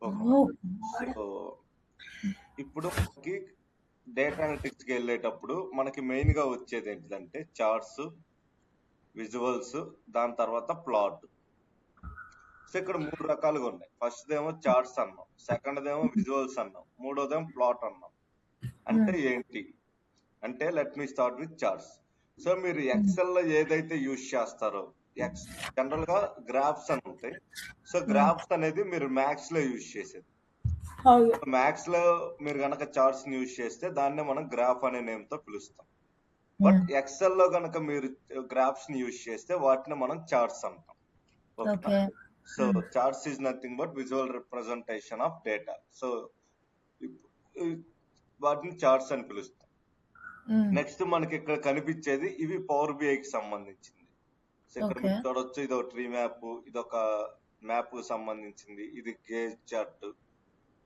ఓకేనా. Oh God. So ఇప్పుడు మనకి డేటా అనలిటిక్స్కి వెళ్ళేటప్పుడు మనకి మెయిన్గా వచ్చేది ఏంటిదంటే చార్ట్స్, విజువల్స్, దాని తర్వాత ప్లాట్. సో ఇక్కడ 3 రకాలుగా ఉన్నాయి. ఫస్ట్ దేమో చార్ట్స్ అన్నాం, సెకండ్ దేమో విజువల్స్ అన్నాం, మూడోదేమో ప్లాట్ అన్నాం. అంటే ఏంటి అంటే let me start with charts. So మీరు ఎక్సెల్ లో ఏదైతే యూజ్ చేస్తారో, జనరల్ గా గ్రాఫ్స్ అని ఉంటాయి. సో గ్రాఫ్స్ అనేది మీరు మ్యాథ్స్ లో యూజ్ చేసేది. మ్యాథ్స్ లో మీరు గనక చార్ట్స్ ని యూజ్ చేస్తే దాన్నే మనం గ్రాఫ్ అనే నేమ్ తో పిలుస్తాం. బట్ ఎక్సెల్ లో గనక మీరు గ్రాఫ్స్ ని యూజ్ చేస్తే వాటిని మనం చార్ట్స్ అంటాం. ఓకేనా. So charts is nothing but visual representation of data. So వాటిని చార్ట్స్ అని పిలుస్తాం. నెక్స్ట్ మనకి ఇక్కడ కనిపించేది ఇవి పవర్ బిఐకి సంబంధించింది. సో ఇక్కడ మీరు చూడొచ్చు, ఇది ఒక ట్రీ మ్యాప్, ఇది ఒక మ్యాప్ కు సంబంధించింది, ఇది గేజ్ చార్ట్.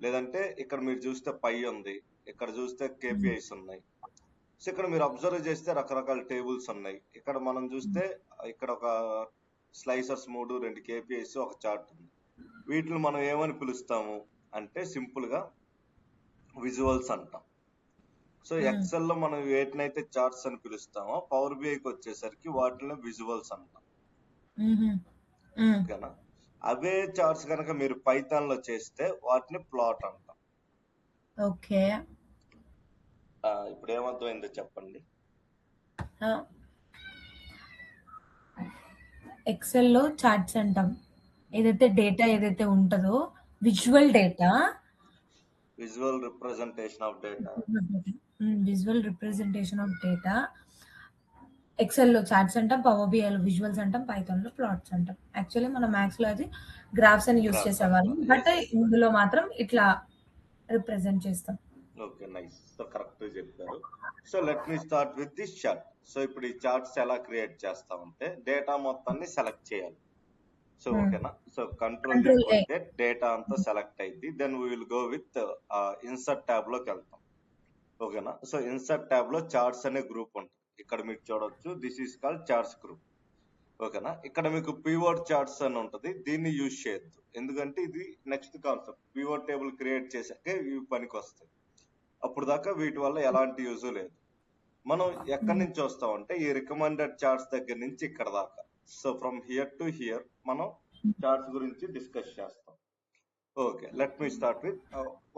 లేదంటే ఇక్కడ మీరు చూస్తే పై ఉంది, ఇక్కడ చూస్తే కేపీఐస్ ఉన్నాయి. సో ఇక్కడ మీరు అబ్జర్వ్ చేస్తే రకరకాల టేబుల్స్ ఉన్నాయి. ఇక్కడ మనం చూస్తే ఇక్కడ ఒక స్లైసర్స్ 3, 2 కేపీఐస్, ఒక చార్ట్ ఉంది. వీటిని మనం ఏమని పిలుస్తాము అంటే సింపుల్ గా విజువల్స్ అంటాం. సో ఎక్సెల్ లో మనం వేటినైతే చార్ట్స్ అని పిలుస్తామో పవర్ బిఐకి వచ్చేసరికి వాటిని విజువల్స్ అంటాం. ఓకేనా. అవే చార్ట్స్ కనుక మీరు పైథాన్ లో చేస్తే వాటిని ప్లాట్ అంటాం. ఓకే, ఇప్పుడు ఏమర్థమైందో చెప్పండి. ఎక్సెల్ లో చార్ట్స్ అంటాం, ఏదైతే డేటా ఏదైతే ఉంటుందో visual data, visual representation of data. Visual representation of data Excel లో చార్ట్స్ అంటాం, పవర్ బిఐ లో విజువల్స్ అంటాం, పైథాన్ లో ప్లాట్స్ అంటాం. యాక్చువల్లీ మన మ్యాథ్స్ లో అది గ్రాఫ్స్ అని యూజ్ చేసేవాళ్ళం, బట్ ఇందులో మాత్రం ఇట్లా రిప్రజెంట్ చేస్తాం. Okay, nice. సో కరెక్ట్ చెప్పారు. So let me start with this chart. So ఇప్పుడు ఈ చార్ట్స్ ఎలా క్రియేట్ చేస్తామంటే డేటా మొత్తాన్ని సెలెక్ట్ చేయాలి. సో ఓకేనా. సో కంట్రోల్ కొడితే డేటా అంతా సెలెక్ట్ అయింది. Then we will go with insert tab లోకి వెళ్తాం. ఓకేనా. సో ఇన్సర్ట్ ట్యాబ్ లో చార్ట్స్ అనే గ్రూప్ ఉంటుంది. ఇక్కడ మీరు చూడొచ్చు, this is called charts group. ఓకేనా. ఇక్కడ మీకు పివోట్ చార్ట్స్ అని ఉంటుంది, దీన్ని యూజ్ చేయొద్దు, ఎందుకంటే ఇది next concept. Pivot table create చేశాకే ఇవి పనికి వస్తాయి. అప్పుడు దాకా వీటి వల్ల ఎలాంటి యూజ్ లేదు. మనం ఎక్కడి నుంచి వస్తామంటే ఈ రికమెండెడ్ చార్ట్స్ దగ్గర నుంచి ఇక్కడ దాకా. So from here to hear మనం చార్ట్స్ గురించి డిస్కస్ చేస్తాం. Okay, let me start with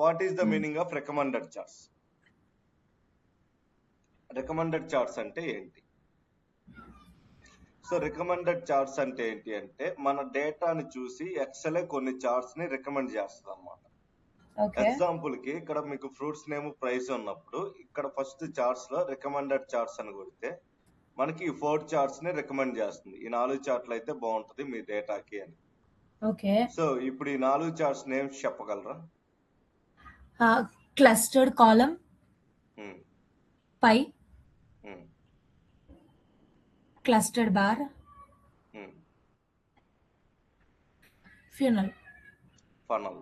what is the meaning of recommended charts. Recommended charts అంటే ఏంటి? సో రికమెండెడ్ చార్ట్స్ అంటే ఏంటి అంటే మన డేటాని చూసి ఎక్సెల్ కొన్ని చార్ట్స్ ని రికమెండ్ చేస్తుంది అన్నమాట. ఎగ్జాంపుల్ కి ఇక్కడ మీకు ఫ్రూట్స్ నేమ్ ప్రైస్ ఉన్నప్పుడు ఇక్కడ ఫస్ట్ చార్ట్స్ లో రికమెండెడ్ చార్ట్స్ అని కొడితే మనకి ఈ 4 చార్ట్స్ ని రికమెండ్ చేస్తుంది. ఈ 4 చార్ట్లు అయితే బాగుంటది మీ డేటాకి అని. ఓకే, సో ఇప్పుడు ఈ 4 చార్ట్స్ నేమ్స్ చెప్పగలరా? Clustered column, pie, clustered bar, funnel. Funnel,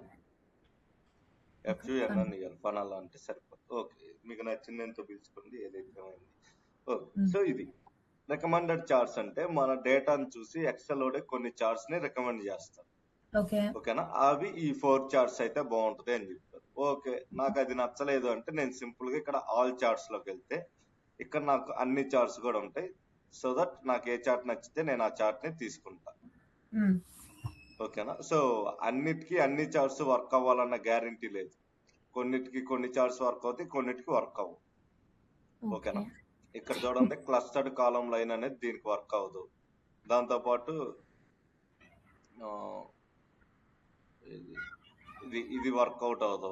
FUNNEL, funnel అంటే సరిపోతుంది. ఓకే, మీకు నచ్చిందంతో పిలుచుకోండి, ఏదైతే అయింది. ఓకే, సో ఇది రికమెండెడ్ చార్ట్స్ అంటే మన డేటాను చూసి ఎక్సెల్ లోనే కొన్ని చార్ట్స్ ని రికమెండ్ చేస్తారు. ఓకేనా. అవి ఈ 4 చార్ట్స్ అయితే బాగుంటది అని చెప్తారు. ఓకే, నాకు అది నచ్చలేదు అంటే నేను సింపుల్ గా ఇక్కడ ఆల్ చార్ట్స్ లోకి వెళ్తే ఇక్కడ నాకు అన్ని చార్ట్స్ కూడా ఉంటాయి. సో దట్ నాకు ఏ చార్ట్ నచ్చితే నేను ఆ చార్ట్ ని తీసుకుంటా. ఓకేనా. సో అన్నిటికీ అన్ని చార్ట్స్ వర్క్ అవ్వాలన్న గ్యారంటీ లేదు. కొన్నిటికి కొన్ని చార్ట్స్ వర్క్ అవుతాయి, కొన్నిటికి వర్క్ అవ్వవు. ఓకేనా. ఇక్కడ చూడండి, క్లస్టర్డ్ కాలం లైన్ అనేది దీనికి వర్క్ అవ్వదు. దాంతోపాటు ఇది వర్కౌట్ అవ్వదు,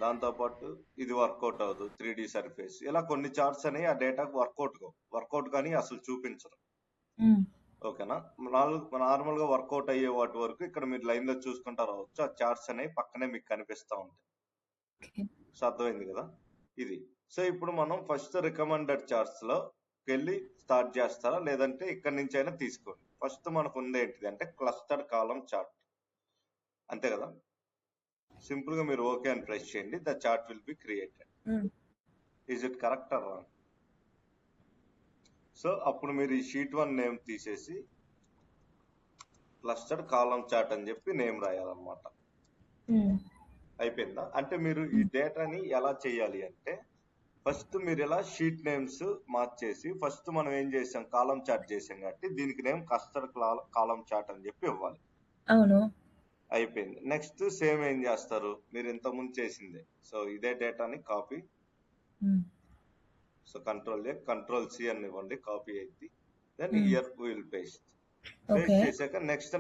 దాంతోపాటు ఇది వర్కౌట్ అవ్వదు, 3D సర్ఫేస్. ఇలా కొన్ని చార్ట్స్ అనేవి ఆ డేటాకు వర్కౌట్ కానీ అసలు చూపించరు. ఓకేనా. నార్మల్ గా వర్కౌట్ అయ్యే వాటి వరకు ఇక్కడ మీరు లైన్ లో చూసుకుంటా రావచ్చు. ఆ చార్ట్స్ అనేవి పక్కనే మీకు కనిపిస్తా ఉంటాయి. సో అర్థమైంది కదా ఇది. సో ఇప్పుడు మనం ఫస్ట్ రికమెండెడ్ చార్ట్స్ లో వెళ్ళి స్టార్ట్ చేస్తారా, లేదంటే ఇక్కడి నుంచి అయినా తీసుకోండి. ఫస్ట్ మనకు ఉంది ఏంటిది అంటే క్లస్టర్డ్ కాలం చార్ట్, అంతే కదా. సింపుల్ గా మీరు ఓకే అని ప్రెస్ చేయండి, the chart will be created. Is it correct or wrong? So అప్పుడు మీరు ఈ షీట్ 1 నేమ్ తీసేసి క్లస్టర్డ్ కాలం చార్ట్ అని చెప్పి నేమ్ రాయాలన్నమాట. అయిపోయిందా? అంటే మీరు ఈ డేటాని ఎలా చేయాలి అంటే ఫస్ట్ మీరు ఇలా షీట్ నేమ్స్ మార్చేసి ఫస్ట్ మనం ఏం చేసాం కాలం చార్ట్ చేసాం కాబట్టి దీనికి నేమ్ కస్టర్డ్ కాలం చార్ట్ అని చెప్పి ఇవ్వాలి. అవును. అయిపోయింది. నెక్స్ట్ సేమ్ ఏం చేస్తారు మీరు ఇంతకుముందు చేసిందే. సో ఇదే డేటాని కాపీ, సో కంట్రోల్ సి అని ఇవ్వండి, కాపీ అయింది. దెన్ ఇయర్ విల్ పేస్ట్ చేశాక నెక్స్ట్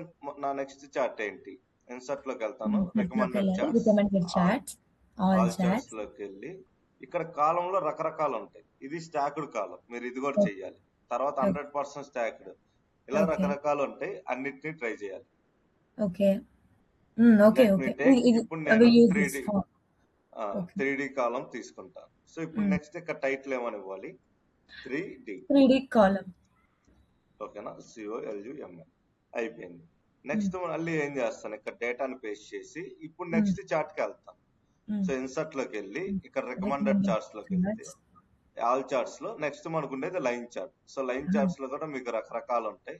నా నెక్స్ట్ చార్ట్ ఏంటి, ఇన్సర్ట్ లోకి వెళ్తాను, రికమెండెడ్ చార్ట్స్, ఆల్ చార్ట్స్ లోకి వెళ్ళి ఇక్కడ కాలంలో రకరకాలు ఉంటాయి. ఇది స్టాక్డ్ కాలం, మీరు ఇది కూడా చెయ్యాలి. తర్వాత 100% స్టాక్డ్, ఇలా రకరకాలు ఉంటాయి, అన్నిటినీ ట్రై చేయాలి. ఇప్పుడు నేను 3D కాలం తీసుకుంటాను. సో ఇప్పుడు నెక్స్ట్ ఇక్కడ టైటిల్ ఏమని ఇవ్వాలి, 3D కాలం. ఓకేనా, COLUMN అయిపోయింది. నెక్స్ట్ మళ్ళీ ఏం చేస్తాను, ఇక్కడ డేటాని పేస్ట్ చేసి ఇప్పుడు నెక్స్ట్ చార్ట్ కి వెళ్తాను. సో ఇన్సర్ట్ లోకి వెళ్ళి ఇక్కడ రికమెండెడ్ చార్ట్స్ లోకి వెళ్తే ఆల్ చార్ట్స్ లో నెక్స్ట్ మనకు ఉండేది line chart. So line charts లో కూడా మీకు రకరకాలు ఉంటాయి.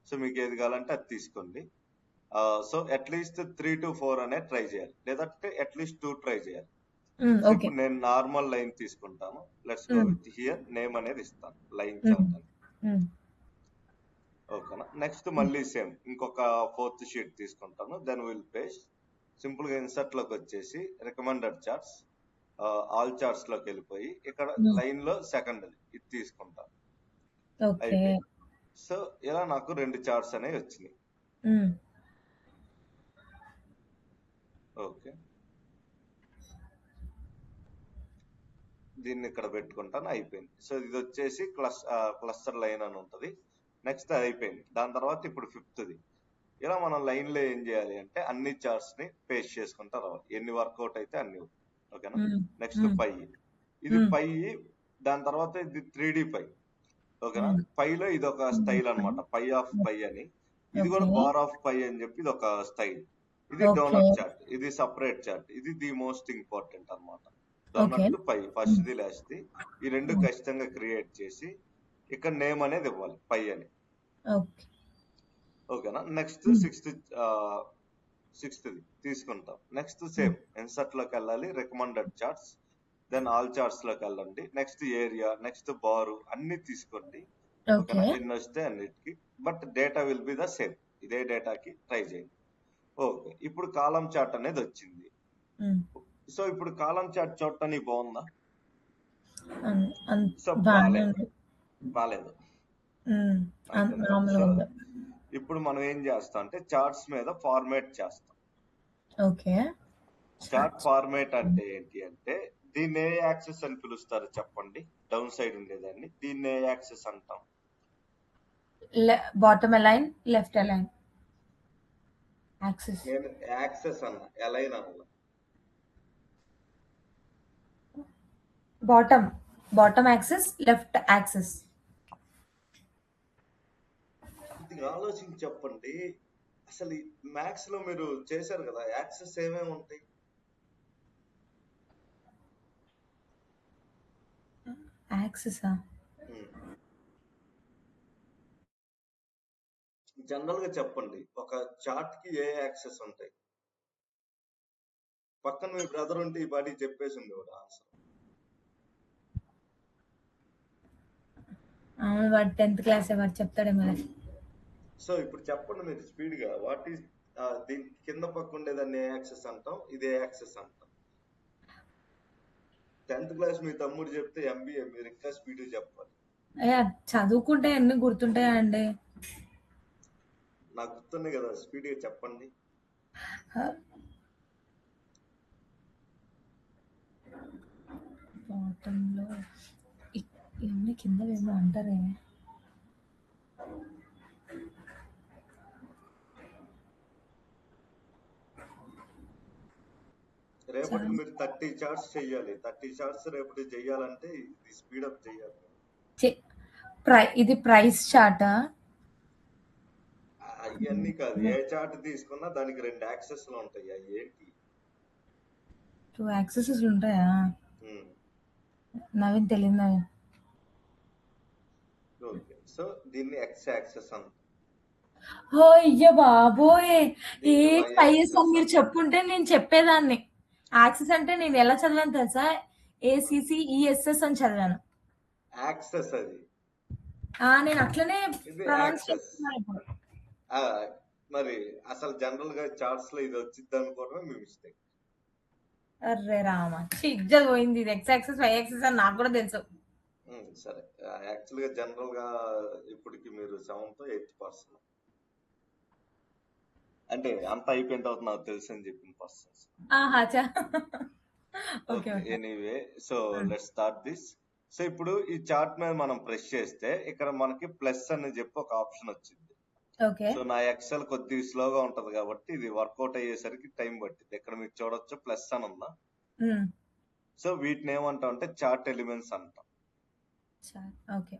సో మీకు ఏది కావాలంటే అది తీసుకోండి. సో అట్లీస్ట్ 3 to 4 అనేది ట్రై చేయాలి, లేదంటే అట్లీస్ట్ 2 ట్రై చేయాలి. ఇప్పుడు నేను నార్మల్ లైన్ తీసుకుంటాను. Let's go with here name అనేది ఇస్తాను, లైన్ చార్ట్ అని. ఓకేనా. నెక్స్ట్ మళ్ళీ సేమ్ ఇంకొక 4th షీట్ తీసుకుంటాను. దెన్ విల్ పేస్ట్, సింపుల్ గా ఇన్సర్ట్ లోకి వచ్చేసి రికమెండెడ్ చార్ట్స్, ఆల్ చార్ట్స్ లోకి వెళ్ళిపోయి ఇక్కడ లైన్ లో సెకండ్ ఇది తీసుకుంటాను. అయిపోయింది. సో ఇలా నాకు 2 చార్ట్స్ అనేవి వచ్చినాయి. ఓకే, దీన్ని ఇక్కడ పెట్టుకుంటాను. అయిపోయింది. సో ఇది వచ్చేసి క్లస్టర్ లైన్ అని ఉంటది. నెక్స్ట్ అది అయిపోయింది. దాని తర్వాత ఇప్పుడు 5th ఇలా మనం లైన్ లో ఏం చేయాలి అంటే అన్ని చార్ట్స్ ని పేస్ట్ చేసుకుంటా రావాలి, ఎన్ని వర్కౌట్ అయితే అన్ని. ఓకేనా. నెక్స్ట్ పై, ఇది పై, దాని తర్వాత ఇది 3D పై. ఓకేనా. పైలో ఇది ఒక స్టైల్ అనమాట, పై ఆఫ్ పై అని. ఇది కూడా బార్ ఆఫ్ పై అని చెప్పి ఇది ఒక స్టైల్. ఇది డోనట్ చార్ట్, ఇది సపరేట్ చార్ట్. ఇది ది మోస్ట్ ఇంపార్టెంట్ అనమాట. Donut pie first the last the, ఈ రెండు ఖచ్చితంగా క్రియేట్ చేసి ఇక్కడ నేమ్ అనేది ఇవ్వాలి, పై అని. ఓకేనా. నెక్స్ట్ 6th తీసుకుంటాం. నెక్స్ట్ సేమ్ ఇన్సర్ట్ లోకి వెళ్ళాలి, recommended charts, then all charts లోకి వెళ్ళండి. నెక్స్ట్ ఏరియా, నెక్స్ట్ బారు అన్ని తీసుకోండి. ఓకేనా. ఎన్ని వస్తే అన్నిటికి, but data will be the same, ఇదే డేటాకి ట్రై చేయండి. ఓకే, ఇప్పుడు కాలం చార్ట్ అనేది వచ్చింది. సో ఇప్పుడు కాలం చార్ట్ చూడటానికి బాగుందా? సో బాలేదు. ఇప్పుడు మనం ఏం చేస్తాం అంటే చార్ట్స్ మీద ఫార్మేట్ చేస్తాం. ఓకే. చార్ట్ ఫార్మేట్ అంటే ఏంటి అంటే దీన్ని ఏ యాక్సెస్ అని పిలుస్తారు చెప్పండి, డౌన్ సైడ్ ఉండేదాన్ని దీన్ని ఏ యాక్సెస్ అంటాం? Bottom align, left align access. నేను యాక్సెస్ అన్నా, అలైన్ అన్నా. Bottom access, left access. ఇది ఆలోచించి చెప్పండి. అసలు మ్యాథ్స్ లో మీరు చేశారు కదా, యాక్సెస్ ఏమేమి ఉంటాయి? యాక్సెసా? జనరల్ గా చెప్పండి, ఒక చార్ట్ కి ఏ యాక్సెస్ ఉంటాయి? పక్కన మీ బ్రదర్ ఉంటే ఈ పాటి చెప్పేసి ఉండేవాడు ఆన్సర్. వాడు 10th క్లాస్ ఎవరు చెప్తాడేమో. సో ఇప్పుడు చెప్పండి మీరు స్పీడ్ గా, వాట్ ఈస్ దీని కింద పక్క ఉండేదాన్ని ఏ యాక్సెస్ అంటాం, ఇదే యాక్సెస్ అంటాం. 10th క్లాస్ మీ తమ్ముడు చెప్తే MBA, మీరు ఇంకా స్పీడ్ చెప్పాలి. చదువుకుంటే ఎన్ని గుర్తుంటాయా అండి? నాకు గుర్తుంది కదా, స్పీడ్ గా చెప్పండి. బాటంలో ఇవన్నీ కింద ఏమో అంటారే. రేపటి మీరు 30 చార్ట్స్ చెయ్యాలి. 30 చార్ట్స్ రేపటి చెయ్యాలంటే ఇది స్పీడప్ చెయ్యాలి. ఇది ప్రైస్ చార్టా? అవన్నీ కాదు, ఏ చార్ట్ తీసుకున్నా దానికి 2 యాక్సెస్లు ఉంటాయి. అవి ఏంటి? 2 యాక్సెసెస్ ఉంటాయా? నవీన్ తెలియదు. ఓకే, సో దీన్ని ఎక్స్ యాక్సెస్ అంటాం. ఓ అయ్య బాబోయ్! ఏ నీకు వై కనీసం యాక్సెస్ మీరు అంట. చెప్పుంటే నేను చెప్పేదాన్ని. యాక్సెస్ అంటే నేను ఎలా చదివాను తెలుసా? ఏసీసీఈఎస్ఎస్ అని చదివాను. యాక్సెస్ అది. నేను అట్లనే ఇది ప్రొనౌన్స్ యాక్సెస్. చేస్తున్నాను ఇప్పుడు. ఆ, మరి అసలు జనరల్ గా చార్ట్స్ లో ఇది వచ్చింది అనుకోవడమే మీ మిస్టేక్. అర్రే రామ! ఛీ! ఇజ్జత్ పోయింది. ఇది ఎక్స్ యాక్సిస్, వై యాక్సిస్ అని నాకు కూడా తెలుసు. సరే, యాక్చువల్ గా జనరల్ గా ఇప్పటికి మీరు 7th 8th పర్సన్, అంటే అంత అయిపోయిన తర్వాత నాకు తెలుసు అని చెప్పిన పర్సన్స్. ఆహా! Okay. Okay, okay. Anyway, so hmm. Let's start this. So ఇప్పుడు ఈ చార్ట్ మీద మనం ప్రెస్ చేస్తే ఇక్కడ మనకి ప్లస్ అని చెప్పి ఒక ఆప్షన్ వచ్చింది. ఓకే. సో నా ఎక్సెల్ కొద్దిగా స్లోగా ఉంటది కాబట్టి ఇది వర్కౌట్ అయ్యేసరికి టైం పట్టింది. ఇక్కడ మీరు చూడొచ్చు ప్లస్ అని ఉందా. హ్మ్. సో వీటిని ఏమంటాం అంటే చార్ట్ ఎలిమెంట్స్ అంటాం. ఓకే.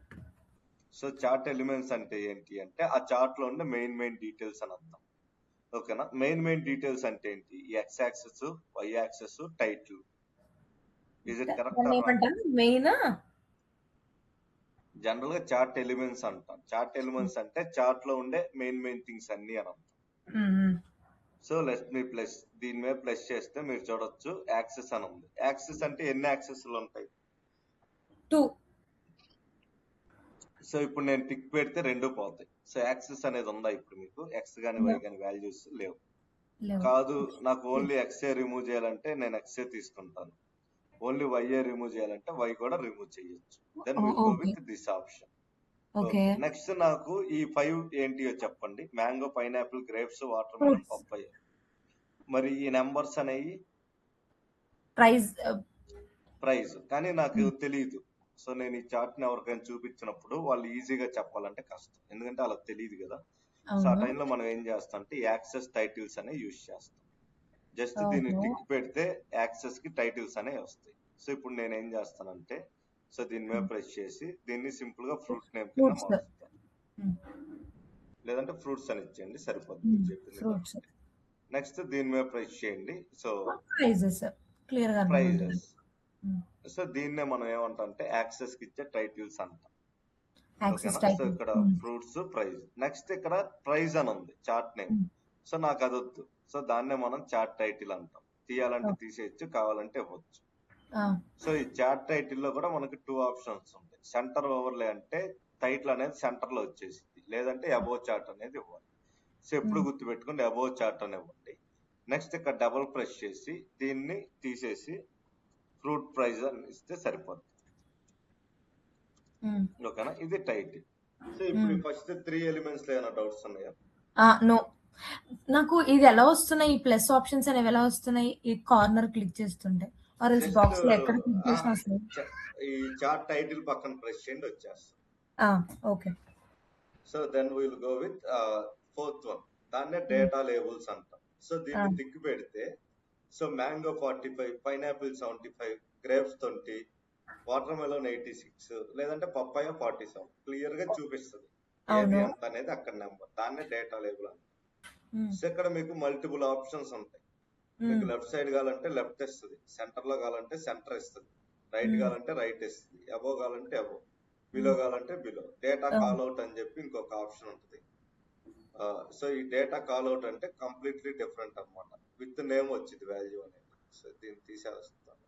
సో చార్ట్ ఎలిమెంట్స్ అంటే ఏంటి అంటే ఆ చార్ట్ లో ఉండే మెయిన్ డీటెయిల్స్ అని అర్థం. ఓకేనా. మెయిన్ డీటెయిల్స్ అంటే ఏంటి? X axis, Y axis, title. Is it correct దాన్ని ఆర్ రాంగ్? ఏమంటారు? మెయిన్ జనరల్ గా చార్ట్ ఎలిమెంట్స్ అంటాం. చార్ట్ ఎలిమెంట్స్ అంటే చార్ట్ లో ఉండే మెయిన్ థింగ్స్ అన్ని అని అర్థం. సో లెట్ మీ ప్లస్, దీని మీద ప్లస్ చేస్తే మీరు చూడొచ్చు యాక్సెస్ అని ఉంది. యాక్సెస్ అంటే ఎన్ని యాక్సెస్లు ఉంటాయి? 2. సో ఇప్పుడు నేను టిక్ పెడితే 2 పోతాయి. సో యాక్సెస్ అనేది ఉందా ఇప్పుడు మీకు? ఎక్స్ గానీ వై గానీ వాల్యూస్ లేవు. కాదు, నాకు ఓన్లీ ఎక్సే రిమూవ్ చేయాలంటే నేను ఎక్సే తీసుకుంటాను. ఓన్లీ వైఏ రిమూవ్ చేయాలంటే వై కూడా రిమూవ్ చేయొచ్చు. Then will go with this option. Okay. Next నాకు ఈ 5 ఏంటియో చెప్పండి. Mango, pineapple, grapes, watermelon, papaya. మరి ఈ నెంబర్స్ అనేవి ప్రైజ్, కానీ నాకు తెలియదు. సో నేను ఈ చార్ట్ ని ఎవరికైనా చూపించినప్పుడు వాళ్ళు ఈజీగా చెప్పాలంటే కష్టం, ఎందుకంటే వాళ్ళకి తెలియదు కదా. సో ఆ టైంలో మనం ఏం చేస్తాం అంటే యాక్సెస్ టైటిల్స్ అనే యూజ్ చేస్తాం. జస్ట్ దీన్ని టిక్ పెడితే యాక్సెస్ కి టైటిల్స్ అనేవి వస్తాయి. సో ఇప్పుడు నేను ఏం చేస్తానంటే, సో దీని మీద ప్రెస్ చేసి దీన్ని సింపుల్ గా ఫ్రూట్ నేమ్ కింద మారుస్తాను. లేదంటే ఫ్రూట్స్ అని ఇచ్చేయండి సరిపోతుంది చెప్పింది కాబట్టి. నెక్స్ట్ దీని మీద ప్రెస్ చేయండి. So prices. సో దీన్నే మనం ఏమంటాం అంటే యాక్సెస్ కి ఇచ్చే టైటిల్స్ అంటాం. ఓకేనా. సో ఇక్కడ ఫ్రూట్స్, ప్రైజ్. నెక్స్ట్ ఇక్కడ ప్రైజ్ అని ఉంది చార్ట్ నేమ్. సో నాకు అది వద్దు. సో దాన్నే మనం చార్ట్ టైటిల్ అంటాం. తీయాలంటే తీసేయచ్చు, కావాలంటే ఇవ్వచ్చు. సో ఈ చార్ట్ టైటిల్ లో కూడా మనకి 2 ఆప్షన్స్ ఉంటాయి. సెంటర్ ఓవర్లే అంటే టైటిల్ అనేది సెంటర్ లో వచ్చేసింది, లేదంటే అబోవ్ చార్ట్ అనేది ఇవ్వాలి. సో ఎప్పుడు గుర్తుపెట్టుకోండి అబోవ్ చార్ట్ అని ఇవ్వండి. నెక్స్ట్ ఇక్కడ డబుల్ ప్రెస్ చేసి దీన్ని తీసేసి ఫ్రూట్ ప్రైజ్ అని ఇస్తే సరిపోతుంది. ఓకేనా, ఇది టైటిల్. సో ఇప్పుడు ఫస్ట్ 3 ఎలిమెంట్స్ లో ఏమైనా డౌట్స్ ఉన్నాయా? నో. నాకు ఇది ఎలా వస్తున్నాయి? ఈ ప్లస్ ఆప్షన్స్ అనేవి ఎలా వస్తున్నాయి? ఈ కార్నర్ క్లిక్ చేస్తుంటే ఆర్ ఎల్స్ బాక్స్ లో ఎక్కడ క్లిక్ చేసినా వస్తాయి. ఈ చార్ట్ టైటిల్ పక్కన ప్రెస్ చేయండి వచ్చేస్తుంది. Okay. So then will go with 4th one. దాన్నే డేటా లేబుల్స్ అంటాం. సో దీన్ని టిక్ పెడితే so mango 45, pineapple 75, grapes 20, watermelon 86, లేదంటే పప్పాయ 47 క్లియర్ గా చూపిస్తుంది ఏది ఎంత అనేది అక్కడ నెంబర్. దాన్నే డేటా లేబుల్ అంటాం. సో ఇక్కడ మీకు మల్టిపుల్ ఆప్షన్స్ ఉంటాయి. మీకు లెఫ్ట్ సైడ్ కావాలంటే లెఫ్ట్ ఇస్తుంది, సెంటర్ లో కావాలంటే సెంటర్ ఇస్తుంది, రైట్ కావాలంటే రైట్ ఇస్తుంది, అబోవ్ కావాలంటే అబోవ్, బిలో కావాలంటే బిలో. డేటా కాల్అవుట్ అని చెప్పి ఇంకొక ఆప్షన్ ఉంటుంది. సో ఈ డేటా కాల్అవుట్ అంటే కంప్లీట్లీ డిఫరెంట్ అన్నమాట. విత్ నేమ్ వచ్చింది వాల్యూ అనేది. సో దీన్ని తీసేస్తాను.